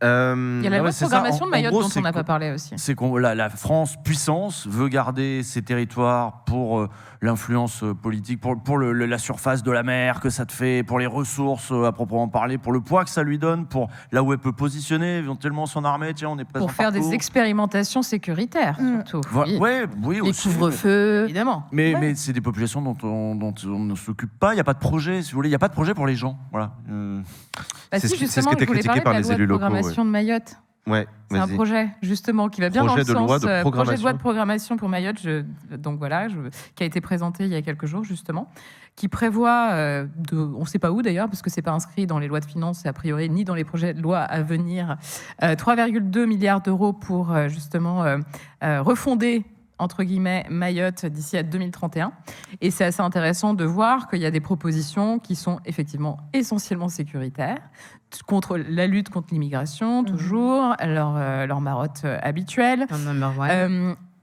Il y a la loi de programmation de Mayotte dont on n'a pas parlé aussi. C'est que la France, puissance, veut garder ses territoires pour l'influence politique, pour la surface de la mer que ça te fait, pour les ressources à proprement parler, pour le poids que ça lui donne, pour là où elle peut positionner éventuellement son armée. Tiens, on est présent pour faire partout. des expérimentations sécuritaires, surtout. Oui, les aussi. couvre-feux. Évidemment. Mais c'est des populations dont on ne s'occupe pas. Il n'y a pas de projet, si vous voulez. Il n'y a pas de projet pour les gens. Voilà. C'est ce qui était critiqué par les élus locaux. De Mayotte. C'est un projet justement qui va bien dans le sens. Projet de loi de programmation pour Mayotte, qui a été présenté il y a quelques jours justement, qui prévoit on ne sait pas où d'ailleurs parce que c'est pas inscrit dans les lois de finances et a priori ni dans les projets de loi à venir, 3,2 milliards d'euros pour justement refonder entre guillemets Mayotte d'ici à 2031. Et c'est assez intéressant de voir qu'il y a des propositions qui sont effectivement essentiellement sécuritaires, contre la lutte contre l'immigration, toujours, leur marotte habituelle.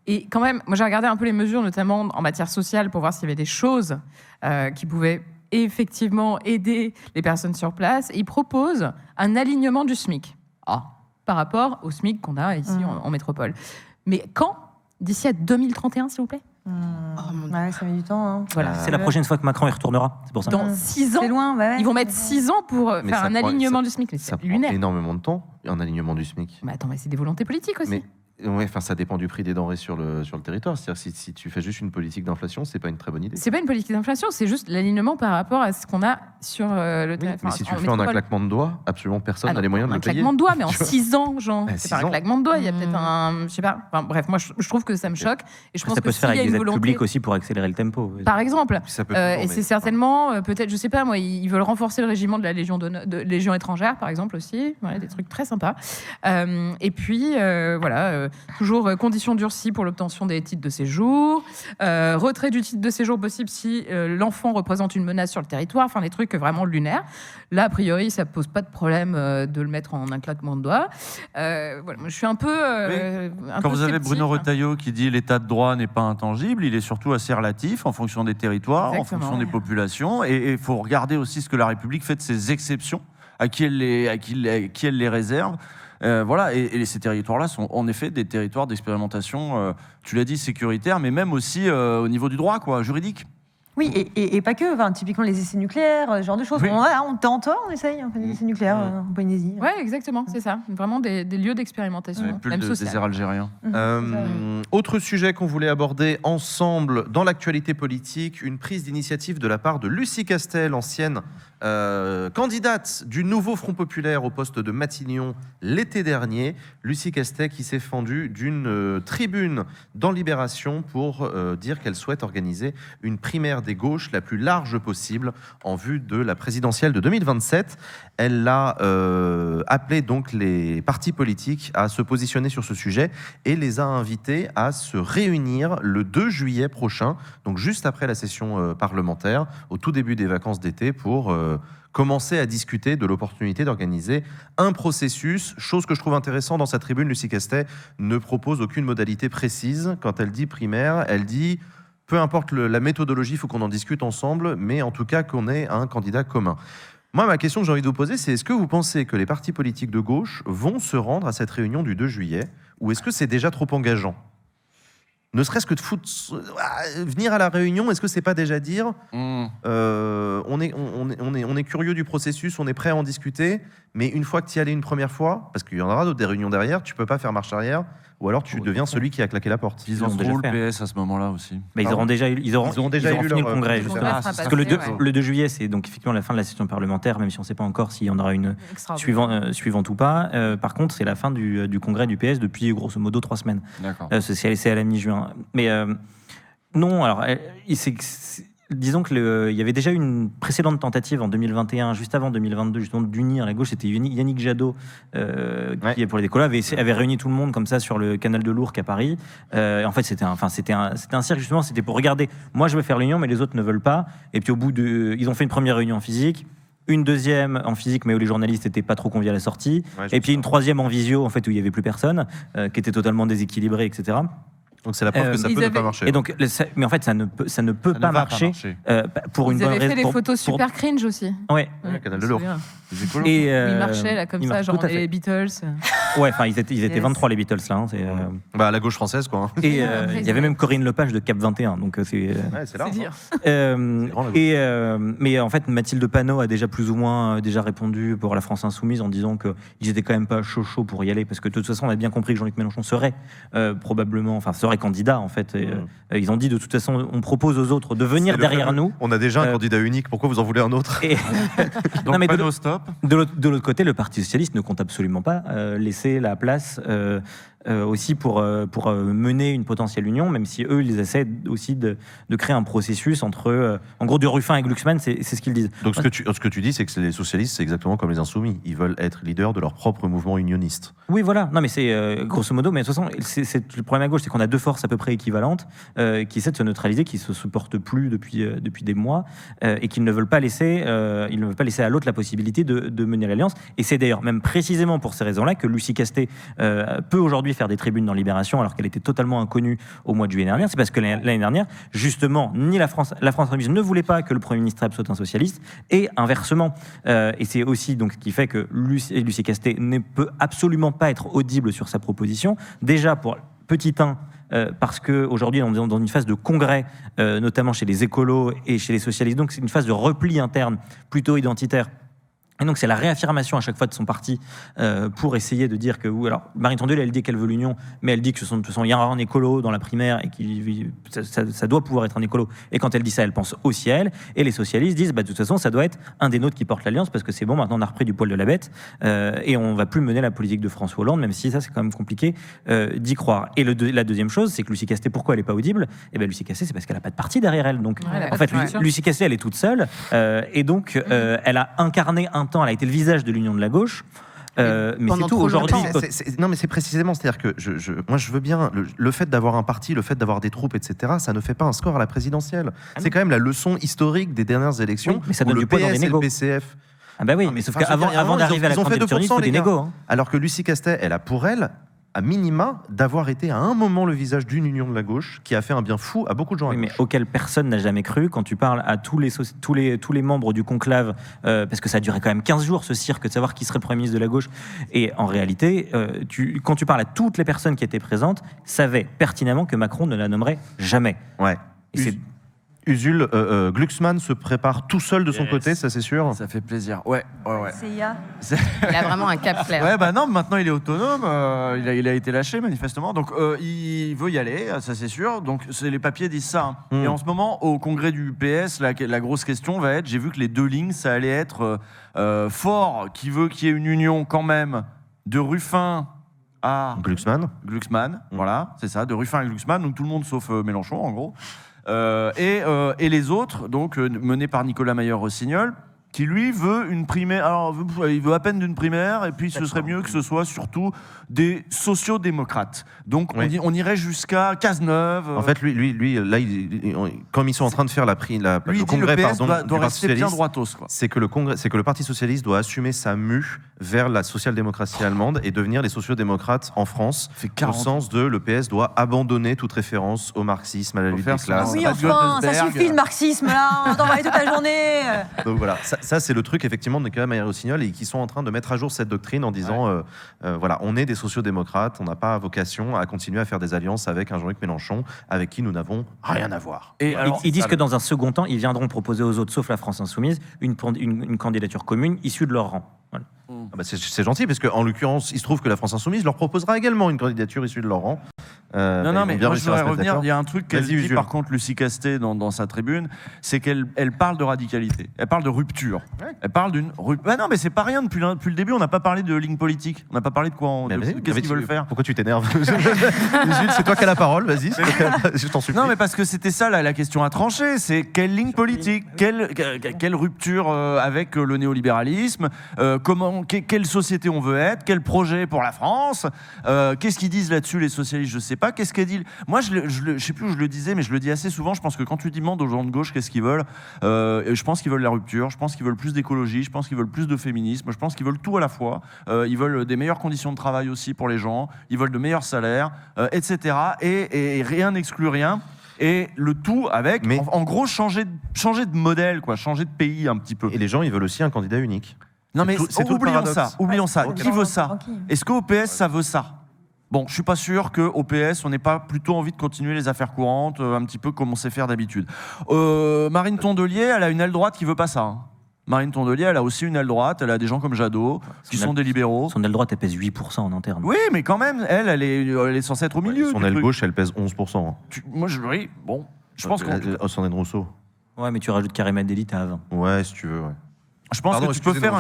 Et quand même, moi j'ai regardé un peu les mesures, notamment en matière sociale, pour voir s'il y avait des choses qui pouvaient effectivement aider les personnes sur place. Et ils proposent un alignement du SMIC par rapport au SMIC qu'on a ici en métropole. Mais quand ? D'ici à 2031, s'il vous plaît. Ça met du temps. Hein. Voilà. C'est la prochaine fois que Macron y retournera. C'est pour ça. Dans 6 ans, c'est loin, ils vont mettre 6 ans pour faire un alignement du SMIC. Ça lunaire. prend énormément de temps, un alignement du SMIC. Mais attends, c'est des volontés politiques aussi. Ça dépend du prix des denrées sur le territoire. C'est-à-dire si tu fais juste une politique d'inflation, c'est pas une très bonne idée. C'est pas une politique d'inflation, c'est juste l'alignement par rapport à ce qu'on a sur le territoire. Mais si tu le fais en un claquement de doigts, absolument personne n'a les moyens de le payer. Un claquement de doigts, mais en 6 ans, Jean. C'est pas un 6 ans. claquement de doigts, il y a peut-être un... Je sais pas. Enfin, bref, moi, je trouve que ça me choque. Et je pense ça peut que se faire avec y a des une aides volonté... publiques aussi pour accélérer le tempo. Par exemple. Ça peut Et c'est certainement, peut-être, je sais pas, moi, ils veulent renforcer le régiment de la Légion étrangère, par exemple, aussi. Voilà, des trucs très sympas. Et puis, toujours conditions durcies pour l'obtention des titres de séjour, retrait du titre de séjour possible si l'enfant représente une menace sur le territoire, enfin des trucs vraiment lunaires. Là, a priori, ça pose pas de problème de le mettre en un claquement de doigts. Je suis un peu Quand vous avez sceptique. Bruno Retailleau qui dit l'état de droit n'est pas intangible, il est surtout assez relatif en fonction des territoires, Exactement. en fonction des populations, et il faut regarder aussi ce que la République fait de ces exceptions, à qui elle les réserve. Voilà, et ces territoires-là sont en effet des territoires d'expérimentation, tu l'as dit, sécuritaire, mais même aussi au niveau du droit, quoi, juridique. Oui, et pas que. Enfin, typiquement, les essais nucléaires, ce genre de choses. Oui. On tente, on essaye, on fait des essais nucléaires en Polynésie. Ouais, exactement, c'est ça. Vraiment des lieux d'expérimentation, même Le sociale. désert algérien. Autre sujet qu'on voulait aborder ensemble dans l'actualité politique, une prise d'initiative de la part de Lucie Castel, ancienne candidate du nouveau Front Populaire au poste de Matignon l'été dernier. Lucie Castel qui s'est fendue d'une tribune dans Libération pour dire qu'elle souhaite organiser une primaire des gauches la plus large possible en vue de la présidentielle de 2027. Elle a appelé donc les partis politiques à se positionner sur ce sujet et les a invités à se réunir le 2 juillet prochain, donc juste après la session parlementaire, au tout début des vacances d'été, pour commencer à discuter de l'opportunité d'organiser un processus. Chose que je trouve intéressante dans sa tribune, Lucie Castet ne propose aucune modalité précise. Quand elle dit primaire, elle dit peu importe la méthodologie, il faut qu'on en discute ensemble, mais en tout cas qu'on ait un candidat commun. Moi, ma question que j'ai envie de vous poser, c'est est-ce que vous pensez que les partis politiques de gauche vont se rendre à cette réunion du 2 juillet, ou est-ce que c'est déjà trop engageant ? Ne serait-ce que de venir à la réunion, est-ce que c'est pas déjà dire on est curieux du processus, on est prêt à en discuter, mais une fois que tu y allais une première fois, parce qu'il y en aura d'autres des réunions derrière, tu peux pas faire marche arrière, ou alors tu deviens celui qui a claqué la porte. Ils ont déjà le PS à ce moment-là aussi. Mais ils auront déjà fini le congrès. Justement. Parce que le 2 juillet, c'est donc effectivement la fin de la session parlementaire, même si on ne sait pas encore s'il y en aura une suivante ou pas. Par contre, c'est la fin du congrès du PS depuis grosso modo 3 semaines. D'accord. C'est à la mi-juin. Mais non, alors disons qu'il y avait déjà eu une précédente tentative en 2021, juste avant 2022, justement d'unir la gauche. C'était Yannick Jadot, qui est pour les écolos, avait réuni tout le monde comme ça sur le canal de l'Ourcq à Paris. En fait, c'était un cirque, justement. C'était pour regarder. Moi, je veux faire l'union, mais les autres ne veulent pas. Et puis ils ont fait une première réunion en physique. Une deuxième en physique, mais où les journalistes n'étaient pas trop conviés à la sortie. Et puis une troisième en visio, en fait, où il n'y avait plus personne, qui était totalement déséquilibrée, etc. Donc c'est la preuve que ça peut ne pas marcher. Et donc, mais en fait, ça ne peut pas marcher. Pour une bonne raison. Ils avaient fait des photos super cringe aussi. Ouais. Canal de l'Ourcq. Et ils marchaient là comme ça, genre les Beatles. Ouais, enfin ils étaient 23 les Beatles là. Bah la gauche française quoi. Et il y avait même Corinne Lepage de Cap 21, donc c'est. Ouais, c'est large. Mais en fait, Mathilde Panot a déjà plus ou moins déjà répondu pour la France Insoumise en disant qu'ils étaient quand même pas chaud pour y aller, parce que de toute façon, on a bien compris que Jean-Luc Mélenchon serait serait candidat en fait. Ils ont dit de toute façon, on propose aux autres de venir derrière nous. On a déjà un candidat unique. Pourquoi vous en voulez un autre? Donc, non, mais stop. De l'autre côté, le Parti socialiste ne compte absolument pas laisser la place aussi pour mener une potentielle union, même si eux, ils essaient aussi de créer un processus entre, en gros, de Ruffin et Glucksmann, c'est ce qu'ils disent. Donc ce que tu dis, c'est que les socialistes, c'est exactement comme les insoumis. Ils veulent être leaders de leur propre mouvement unioniste. Oui, voilà. Non, mais c'est grosso modo, mais de toute façon, c'est le problème à gauche, c'est qu'on a deux forces à peu près équivalentes qui essaient de se neutraliser, qui se supportent plus depuis des mois et qu'ils ne veulent pas laisser à l'autre la possibilité de mener l'alliance. Et c'est d'ailleurs même précisément pour ces raisons-là que Lucie Castet peut aujourd'hui faire des tribunes dans Libération alors qu'elle était totalement inconnue au mois de juillet dernier. C'est parce que l'année dernière, justement, la France Insoumise ne voulait pas que le Premier ministre soit un socialiste et inversement. Et c'est aussi donc ce qui fait que Lucie Castet ne peut absolument pas être audible sur sa proposition. Déjà pour petit 1, parce qu'aujourd'hui, on est dans une phase de congrès, notamment chez les écolos et chez les socialistes. Donc c'est une phase de repli interne plutôt identitaire. Et donc c'est la réaffirmation à chaque fois de son parti pour essayer de dire que alors Marine Tondelier elle dit qu'elle veut l'union, mais elle dit que de toute façon il y aura un écolo dans la primaire et qu'il ça doit pouvoir être un écolo. Et quand elle dit ça, elle pense aussi à elle. Et les socialistes disent de toute façon ça doit être un des nôtres qui porte l'alliance parce que c'est bon, maintenant on a repris du poil de la bête et on va plus mener la politique de François Hollande, même si ça c'est quand même compliqué d'y croire. Et la deuxième chose, c'est que Lucie Castet, pourquoi elle est pas audible? Et Lucie Castet, c'est parce qu'elle a pas de parti derrière elle. Donc en fait Lucie Castet elle est toute seule et donc elle a incarné un temps, elle a été le visage de l'union de la gauche, mais c'est tout aujourd'hui. Non, mais c'est précisément, c'est-à-dire que moi je veux bien le fait d'avoir un parti, le fait d'avoir des troupes, etc. Ça ne fait pas un score à la présidentielle. C'est quand même la leçon historique des dernières élections. Oui, mais ça donne du poids dans les négos. Le PCF. Ah bah oui, mais sauf qu'avant d'arriver à la candidature, il faut des négos. Alors que Lucie Castet, elle a pour elle à minima, d'avoir été à un moment le visage d'une union de la gauche qui a fait un bien fou à beaucoup de gens. Oui, mais auquel personne n'a jamais cru. Quand tu parles à tous les membres du conclave, parce que ça a duré quand même 15 jours ce cirque de savoir qui serait le Premier ministre de la gauche, et en réalité, quand tu parles à toutes les personnes qui étaient présentes, savaient pertinemment que Macron ne la nommerait jamais. Ouais. Et c'est Usul, Glucksmann se prépare tout seul de son côté, ça c'est sûr. Ça fait plaisir. Ouais. CIA. Il a vraiment un cap clair. Ouais, bah non, maintenant il est autonome, il a été lâché manifestement, donc il veut y aller, ça c'est sûr, donc les papiers disent ça. Et en ce moment, au congrès du PS, la grosse question va être, j'ai vu que les deux lignes, ça allait être Faure, qui veut qu'il y ait une union quand même de Ruffin à Glucksmann, voilà, c'est ça, de Ruffin à Glucksmann, donc tout le monde sauf Mélenchon en gros. Et les autres, donc menés par Nicolas Mayer-Rossignol, qui lui veut une primaire. Alors, il veut à peine d'une primaire, et puis ce serait mieux que ce soit surtout des sociodémocrates. Donc on irait jusqu'à Cazeneuve. En fait, lui là, comme ils sont en train de faire le congrès, le PS pardon, doit du Parti rester bien socialiste, droitos, quoi. c'est que le Parti socialiste doit assumer sa mue vers la social-démocratie allemande et devenir les sociodémocrates en France, au sens de le PS doit abandonner toute référence au marxisme, à la lutte des classes. Oui, enfin, ça suffit le marxisme là, on entend parler toute la journée. Donc voilà, ça c'est le truc effectivement de Nicolas Mayer-Rossignol, et qui sont en train de mettre à jour cette doctrine en disant voilà, on est des sociodémocrates, on n'a pas vocation à continuer à faire des alliances avec un Jean-Luc Mélenchon avec qui nous n'avons rien à voir. Et alors, ils disent que dans un second temps, ils viendront proposer aux autres, sauf la France Insoumise, une candidature commune issue de leur rang. Voilà. Ah bah c'est gentil, parce qu'en l'occurrence, il se trouve que la France Insoumise leur proposera également une candidature issue de leur rang. Non, mais moi je voudrais revenir. Il y a un truc qu'elle dit, Usul. par contre, Lucie Castet, dans sa tribune, c'est qu'elle parle de radicalité. Elle parle de rupture. Ouais. Elle parle d'une rupture. Non, mais c'est pas rien. Depuis le début, on n'a pas parlé de ligne politique. On n'a pas parlé de quoi. Qu'est-ce qu'ils veulent faire. Pourquoi tu t'énerves? Usul, c'est toi qui as la parole, vas-y. Je t'en supplie. Non, mais parce que c'était ça la question à trancher. C'est quelle ligne politique, quelle rupture avec le néolibéralisme, quelle société on veut être, quel projet pour la France. Qu'est-ce qu'ils disent là-dessus les socialistes? Je sais pas. Qu'est-ce qu'elle dit? Moi, je sais plus où je le disais, mais je le dis assez souvent. Je pense que quand tu demandes aux gens de gauche qu'est-ce qu'ils veulent, je pense qu'ils veulent la rupture. Je pense qu'ils veulent plus d'écologie. Je pense qu'ils veulent plus de féminisme. Je pense qu'ils veulent tout à la fois. Ils veulent des meilleures conditions de travail aussi pour les gens. Ils veulent de meilleurs salaires, etc. Et rien n'exclut rien. Et le tout avec, en gros, changer de modèle, quoi, changer de pays un petit peu. Et les gens, ils veulent aussi un candidat unique. Non, mais oublions ça. Ouais, Qui veut ça? tranquille. Est-ce qu'au PS, ça veut ça? Bon, je suis pas sûr qu'au PS, on n'ait pas plutôt envie de continuer les affaires courantes, un petit peu comme on sait faire d'habitude. Marine Tondelier, elle a une aile droite qui veut pas ça. Hein. Marine Tondelier, elle a aussi une aile droite, elle a des gens comme Jadot, qui sont des libéraux. Son aile droite, elle pèse 8% en interne. Oui, mais quand même, elle est censée être au milieu. Son aile gauche, elle pèse 11%. Oui, bon, je pense que... Sandrine Rousseau. Ouais, mais tu rajoutes Karim Adeli, t'as 20. Ouais, si tu veux, ouais. Je pense que tu peux faire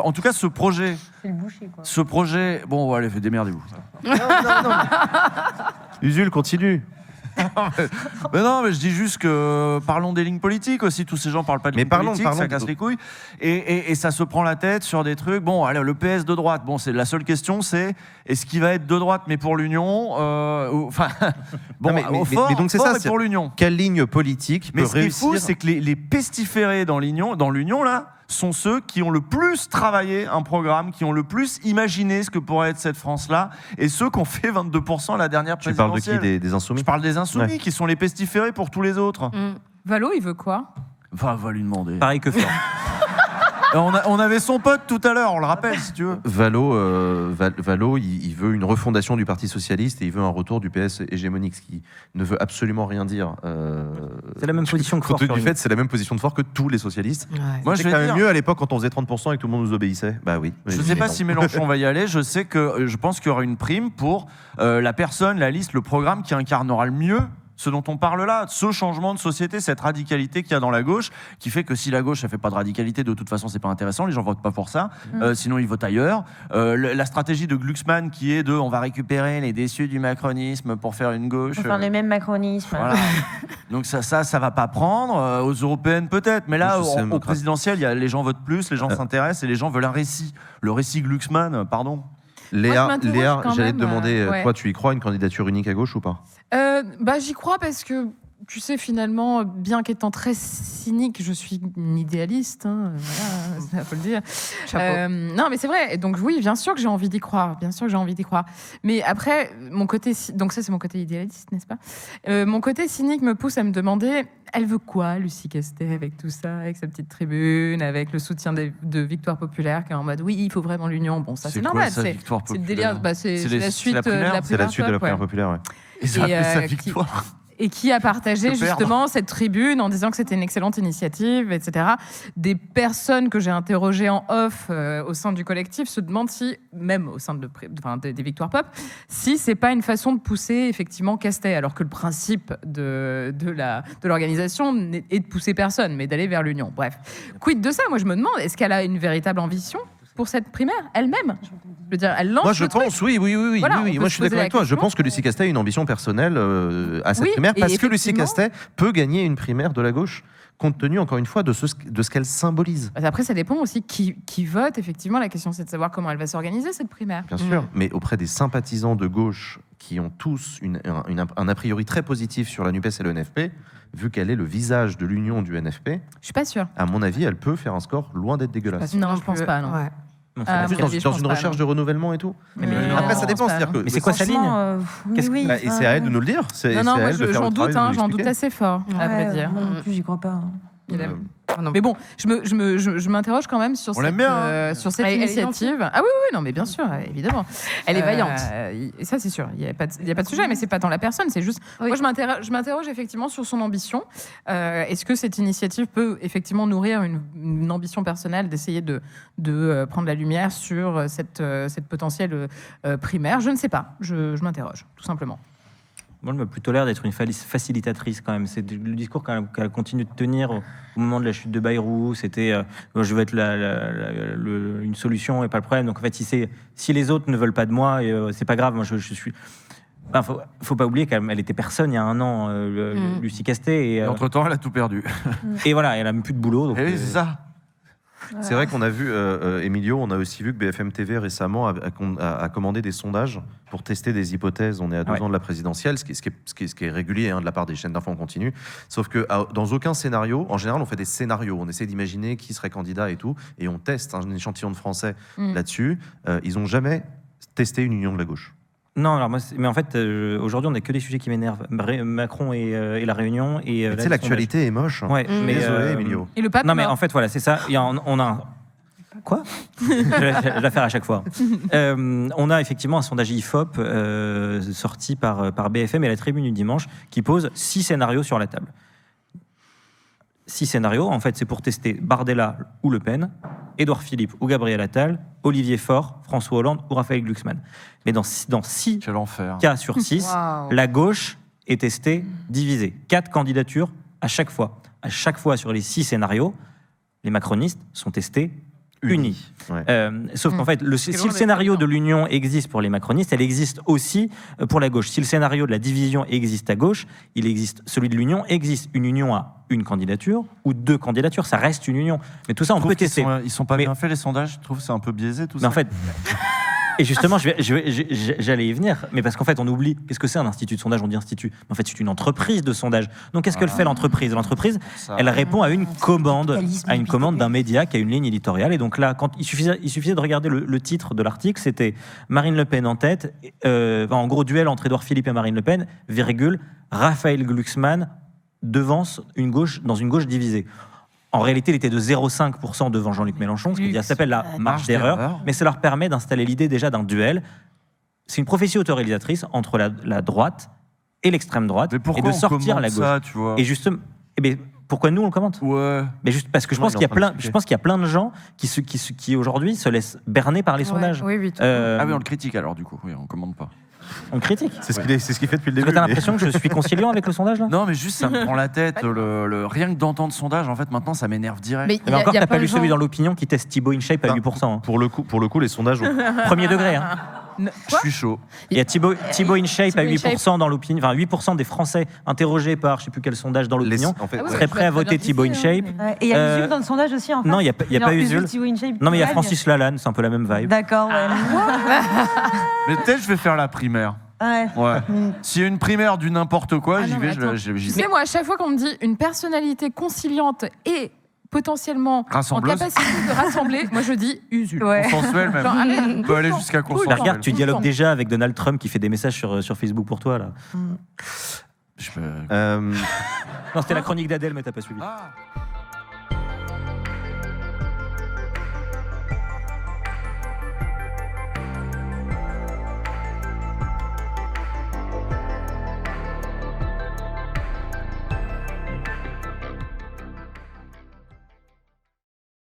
en tout cas, ce projet. C'est le boucher, quoi. Ce projet. Bon, allez, démerdez-vous. Non. Usul, continue. Mais non, mais je dis juste que parlons des lignes politiques aussi. Tous ces gens parlent pas de lignes politiques, ça casse les couilles. Et ça se prend la tête sur des trucs. Bon, allez, le PS de droite. Bon, c'est la seule question, c'est est-ce qu'il va être de droite mais pour l'Union enfin, bon, mais donc c'est fort, ça, mais pour l'Union. Quelle ligne politique peut réussir? Mais ce qui est fou, c'est que les pestiférés dans l'Union là, sont ceux qui ont le plus travaillé un programme, qui ont le plus imaginé ce que pourrait être cette France-là, et ceux qui ont fait 22% la dernière présidentielle. Tu parles de qui? Des Insoumis? Je parle des Insoumis, qui sont les pestiférés pour tous les autres. Valo, il veut quoi? Enfin, va lui demander. Pareil que Fort. On avait son pote tout à l'heure, on le rappelle si tu veux. Valo, il veut une refondation du Parti Socialiste et il veut un retour du PS hégémonique, ce qui ne veut absolument rien dire. C'est la même position que Fort. Du fait, c'est la même position de Fort que tous les socialistes. Ouais. Moi, c'est quand même mieux à l'époque quand on faisait 30% et que tout le monde nous obéissait. Bah oui. Je ne sais pas si Mélenchon va y aller. Je pense qu'il y aura une prime pour la personne, la liste, le programme qui incarnera le mieux ce dont on parle là, ce changement de société, cette radicalité qu'il y a dans la gauche, qui fait que si la gauche ne fait pas de radicalité, de toute façon c'est pas intéressant, les gens votent pas pour ça, sinon ils votent ailleurs. La stratégie de Glucksmann qui est de on va récupérer les déçus du macronisme pour faire une gauche. Pour faire le même macronisme. Voilà. Donc ça va pas prendre. Aux européennes peut-être, mais là au présidentiel, les gens votent plus, les gens s'intéressent et les gens veulent un récit. Le récit Glucksmann, pardon. Léa, j'allais te demander, toi tu y crois, une candidature unique à gauche ou pas? J'y crois parce que tu sais, finalement, bien qu'étant très cynique, je suis une idéaliste, hein, voilà, ça faut le dire. Non, mais c'est vrai. Et donc oui, bien sûr que j'ai envie d'y croire. Bien sûr que j'ai envie d'y croire. Mais après, mon côté, donc ça c'est mon côté idéaliste, n'est-ce pas ? Mon côté cynique me pousse à me demander, elle veut quoi, Lucie Castet, avec tout ça, avec sa petite tribune, avec le soutien de Victoire Populaire, qui est en mode oui, il faut vraiment l'union. Bon, ça c'est normal. C'est le délire. C'est la suite de la primaire. C'est la suite de la primaire populaire, ouais. Et ça appelle sa victoire. Et qui a partagé justement cette tribune en disant que c'était une excellente initiative, etc. Des personnes que j'ai interrogées en off au sein du collectif se demandent si, même au sein des Victoires Pop, si c'est pas une façon de pousser effectivement Castet, alors que le principe de l'organisation est de pousser personne, mais d'aller vers l'union. Bref, quid de ça ? Moi, je me demande, est-ce qu'elle a une véritable ambition pour cette primaire elle-même? Je veux dire, elle lance. Moi, je pense, oui. Voilà, Moi, je suis d'accord avec toi. Je pense que Lucie Castet a une ambition personnelle à cette primaire, parce que Lucie Castet peut gagner une primaire de la gauche, compte tenu, encore une fois, de ce qu'elle symbolise. Après, ça dépend aussi qui vote. Effectivement, la question, c'est de savoir comment elle va s'organiser, cette primaire. Bien sûr, mais auprès des sympathisants de gauche qui ont tous un a priori très positif sur la NUPES et le NFP, vu qu'elle est le visage de l'union du NFP, je suis pas sûre. À mon avis, elle peut faire un score loin d'être dégueulasse. Non, je pense pas, non. Ouais. Dans une recherche de renouvellement et tout. Après, ça dépend. Mais c'est quoi sa ligne Et c'est à elle de nous le dire. Non, moi j'en doute assez fort, à vrai dire. Non plus, j'y crois pas. Mais bon, je m'interroge quand même sur cette initiative. Ah oui, non, mais bien sûr, évidemment. Elle est vaillante. Et ça, c'est sûr. Il n'y a pas de sujet, mais c'est pas tant la personne, c'est juste. Oui. Moi, je m'interroge effectivement sur son ambition. Est-ce que cette initiative peut effectivement nourrir une ambition personnelle d'essayer de prendre la lumière sur cette potentielle primaire? Je ne sais pas. Je m'interroge, tout simplement. Moi, elle m'a plutôt l'air d'être une facilitatrice quand même. C'est le discours qu'elle continue de tenir au moment de la chute de Bayrou. C'était je veux être une solution et pas le problème. Donc en fait, si les autres ne veulent pas de moi, c'est pas grave. Moi, je suis. Enfin, faut pas oublier qu'elle était personne il y a un an, Lucie Castet. Et entre-temps, elle a tout perdu. Et voilà, elle a même plus de boulot. Donc, c'est ça. C'est vrai qu'on a vu, Emilio, on a aussi vu que BFM TV récemment a commandé des sondages pour tester des hypothèses. On est à 2 ans de la présidentielle, ce qui est régulier de la part des chaînes d'infos en continu. Sauf que dans aucun scénario, en général, on fait des scénarios. On essaie d'imaginer qui serait candidat et tout. Et on teste un échantillon de Français là-dessus. Ils n'ont jamais testé une union de la gauche. Non, alors mais en fait, aujourd'hui, on n'a que des sujets qui m'énervent. Macron et la Réunion. Et tu sais, l'actualité est moche. Ouais, mais désolé, Emilio. Et le pape. Non, mais en fait, voilà, c'est ça. On a Quoi? Je vais la faire à chaque fois. On a effectivement un sondage IFOP sorti par BFM et la Tribune du dimanche qui pose 6 scénarios sur la table. 6 scénarios, en fait, c'est pour tester Bardella ou Le Pen, Édouard Philippe ou Gabriel Attal, Olivier Faure, François Hollande ou Raphaël Glucksmann. Mais dans 6 cas sur 6, la gauche est testée divisée. 4 candidatures à chaque fois. À chaque fois sur les 6 scénarios, les macronistes sont testés unis. Sauf qu'en fait, si le scénario de l'union existe pour les macronistes, elle existe aussi pour la gauche. Si le scénario de la division existe à gauche, il existe, celui de l'union existe. Une union à une candidature ou 2 candidatures, ça reste une union. Mais tout ça, on peut tester. Ils sont pas bien faits, les sondages. Je trouve que c'est un peu biaisé, tout ça. En fait... Et justement, j'allais y venir, mais parce qu'en fait, on oublie, qu'est-ce que c'est un institut de sondage? On dit institut. Mais en fait, c'est une entreprise de sondage. Donc, qu'est-ce qu'elle fait, l'entreprise? L'entreprise, elle répond à une commande d'un média qui a une ligne éditoriale. Et donc là, il suffisait de regarder le titre de l'article, c'était Marine Le Pen en tête, en gros, duel entre Édouard Philippe et Marine Le Pen, virgule, Raphaël Glucksmann devance dans une gauche divisée. En réalité, il était de 0,5% devant Jean-Luc Mélenchon, ce qui s'appelle la marge d'erreur, mais ça leur permet d'installer l'idée déjà d'un duel. C'est une prophétie autoralisatrice entre la droite et l'extrême droite, et de sortir la gauche. Ça, tu vois. Et justement, pourquoi nous on le commente? Mais juste parce que je pense qu'il y a plein de gens qui aujourd'hui se laissent berner par les sondages. Oui, on le critique alors du coup. Oui, on commande pas. On critique. C'est ce qu'il fait depuis le début. T'as l'impression que je suis conciliant avec le sondage là? Non, mais juste ça me prend la tête. Rien que d'entendre sondage, en fait, maintenant, ça m'énerve direct. Mais encore, t'as pas lu celui dans l'Opinion qui teste Thibaut InShape à 8%. Hein. Pour le coup, les sondages. Premier degré. Hein. Je suis chaud. Il y a Thibaut InShape à 8% dans l'Opinion. Enfin, 8% des Français interrogés par je sais plus quel sondage dans l'Opinion seraient prêts à voter Thibaut InShape. Et il y a Usul dans le sondage aussi, en fait. Non, il n'y a pas Usul. Non, mais il y a Francis Lalanne, c'est un peu la même vibe. D'accord, ouais. Mais peut-être je vais faire la primaire. Ouais. Ouais. S'il y a une primaire du n'importe quoi, Ah j'y non, vais. mais attends. j'y Tu vais. sais, moi, à chaque fois qu'on me dit une personnalité conciliante et potentiellement en Rassembleuse. capacité de rassembler, moi je dis Usul. Ouais. Consensuel même. Genre, allez, On peut aller jusqu'à Bah, consensuel. regarde, tu dialogues déjà avec Donald Trump qui fait des messages sur Facebook pour toi là. Je peux- Euh, Non, c'était la chronique d'Adèle, mais t'as pas suivi. Ah.